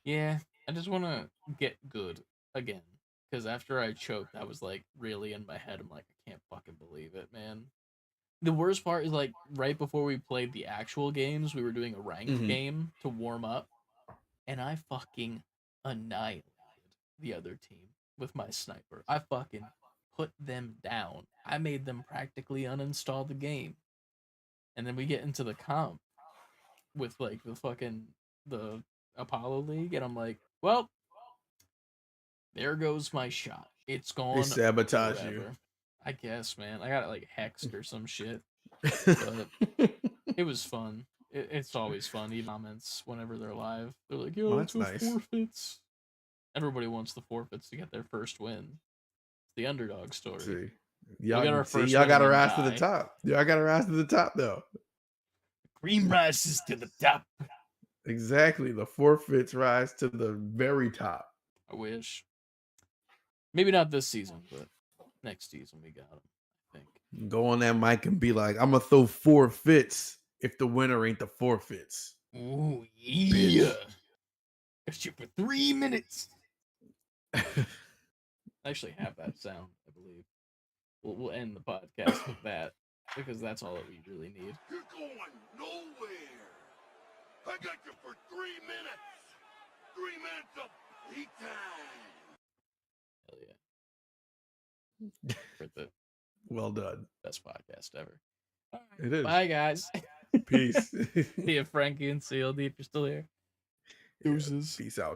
Yeah, I just want to get good again. Because after I choked, I was like really in my head. I'm like, I can't fucking believe it, man. The worst part is like right before we played the actual games, we were doing a ranked game to warm up, and I fucking annihilated the other team with my sniper. I fucking put them down. I made them practically uninstall the game. And then we get into the comp with like the Apollo League, and I'm like, well, there goes my shot. It's They gone sabotage you. forever. I guess, man. I got it like hexed or some shit. But it was fun. It's always fun. Even comments whenever they're live, they're like, "Yo, Oh, let's that's go nice. forfeits." Everybody wants the forfeits to get their first win. It's the underdog story. See, We'll get our first y'all win got to and then rise to the die. top. Y'all got to rise to the top, though. Cream rises to the top. Exactly. The forfeits rise to the very top. I wish. Maybe not this season, but next season we got them. I think. Go on that mic and be like, "I'm gonna throw forfeits if the winner ain't the forfeits." Ooh yeah. Got you for 3 minutes. I actually have that sound, I believe. We'll end the podcast with that because that's all that we really need. You're going nowhere. I got you for 3 minutes. 3 minutes of heat time. Hell yeah. For the Well done. best podcast ever. All right. It is. Bye, guys. Peace. See you, Frankie and CLD, if you're still here. Yeah, Deuces. peace out.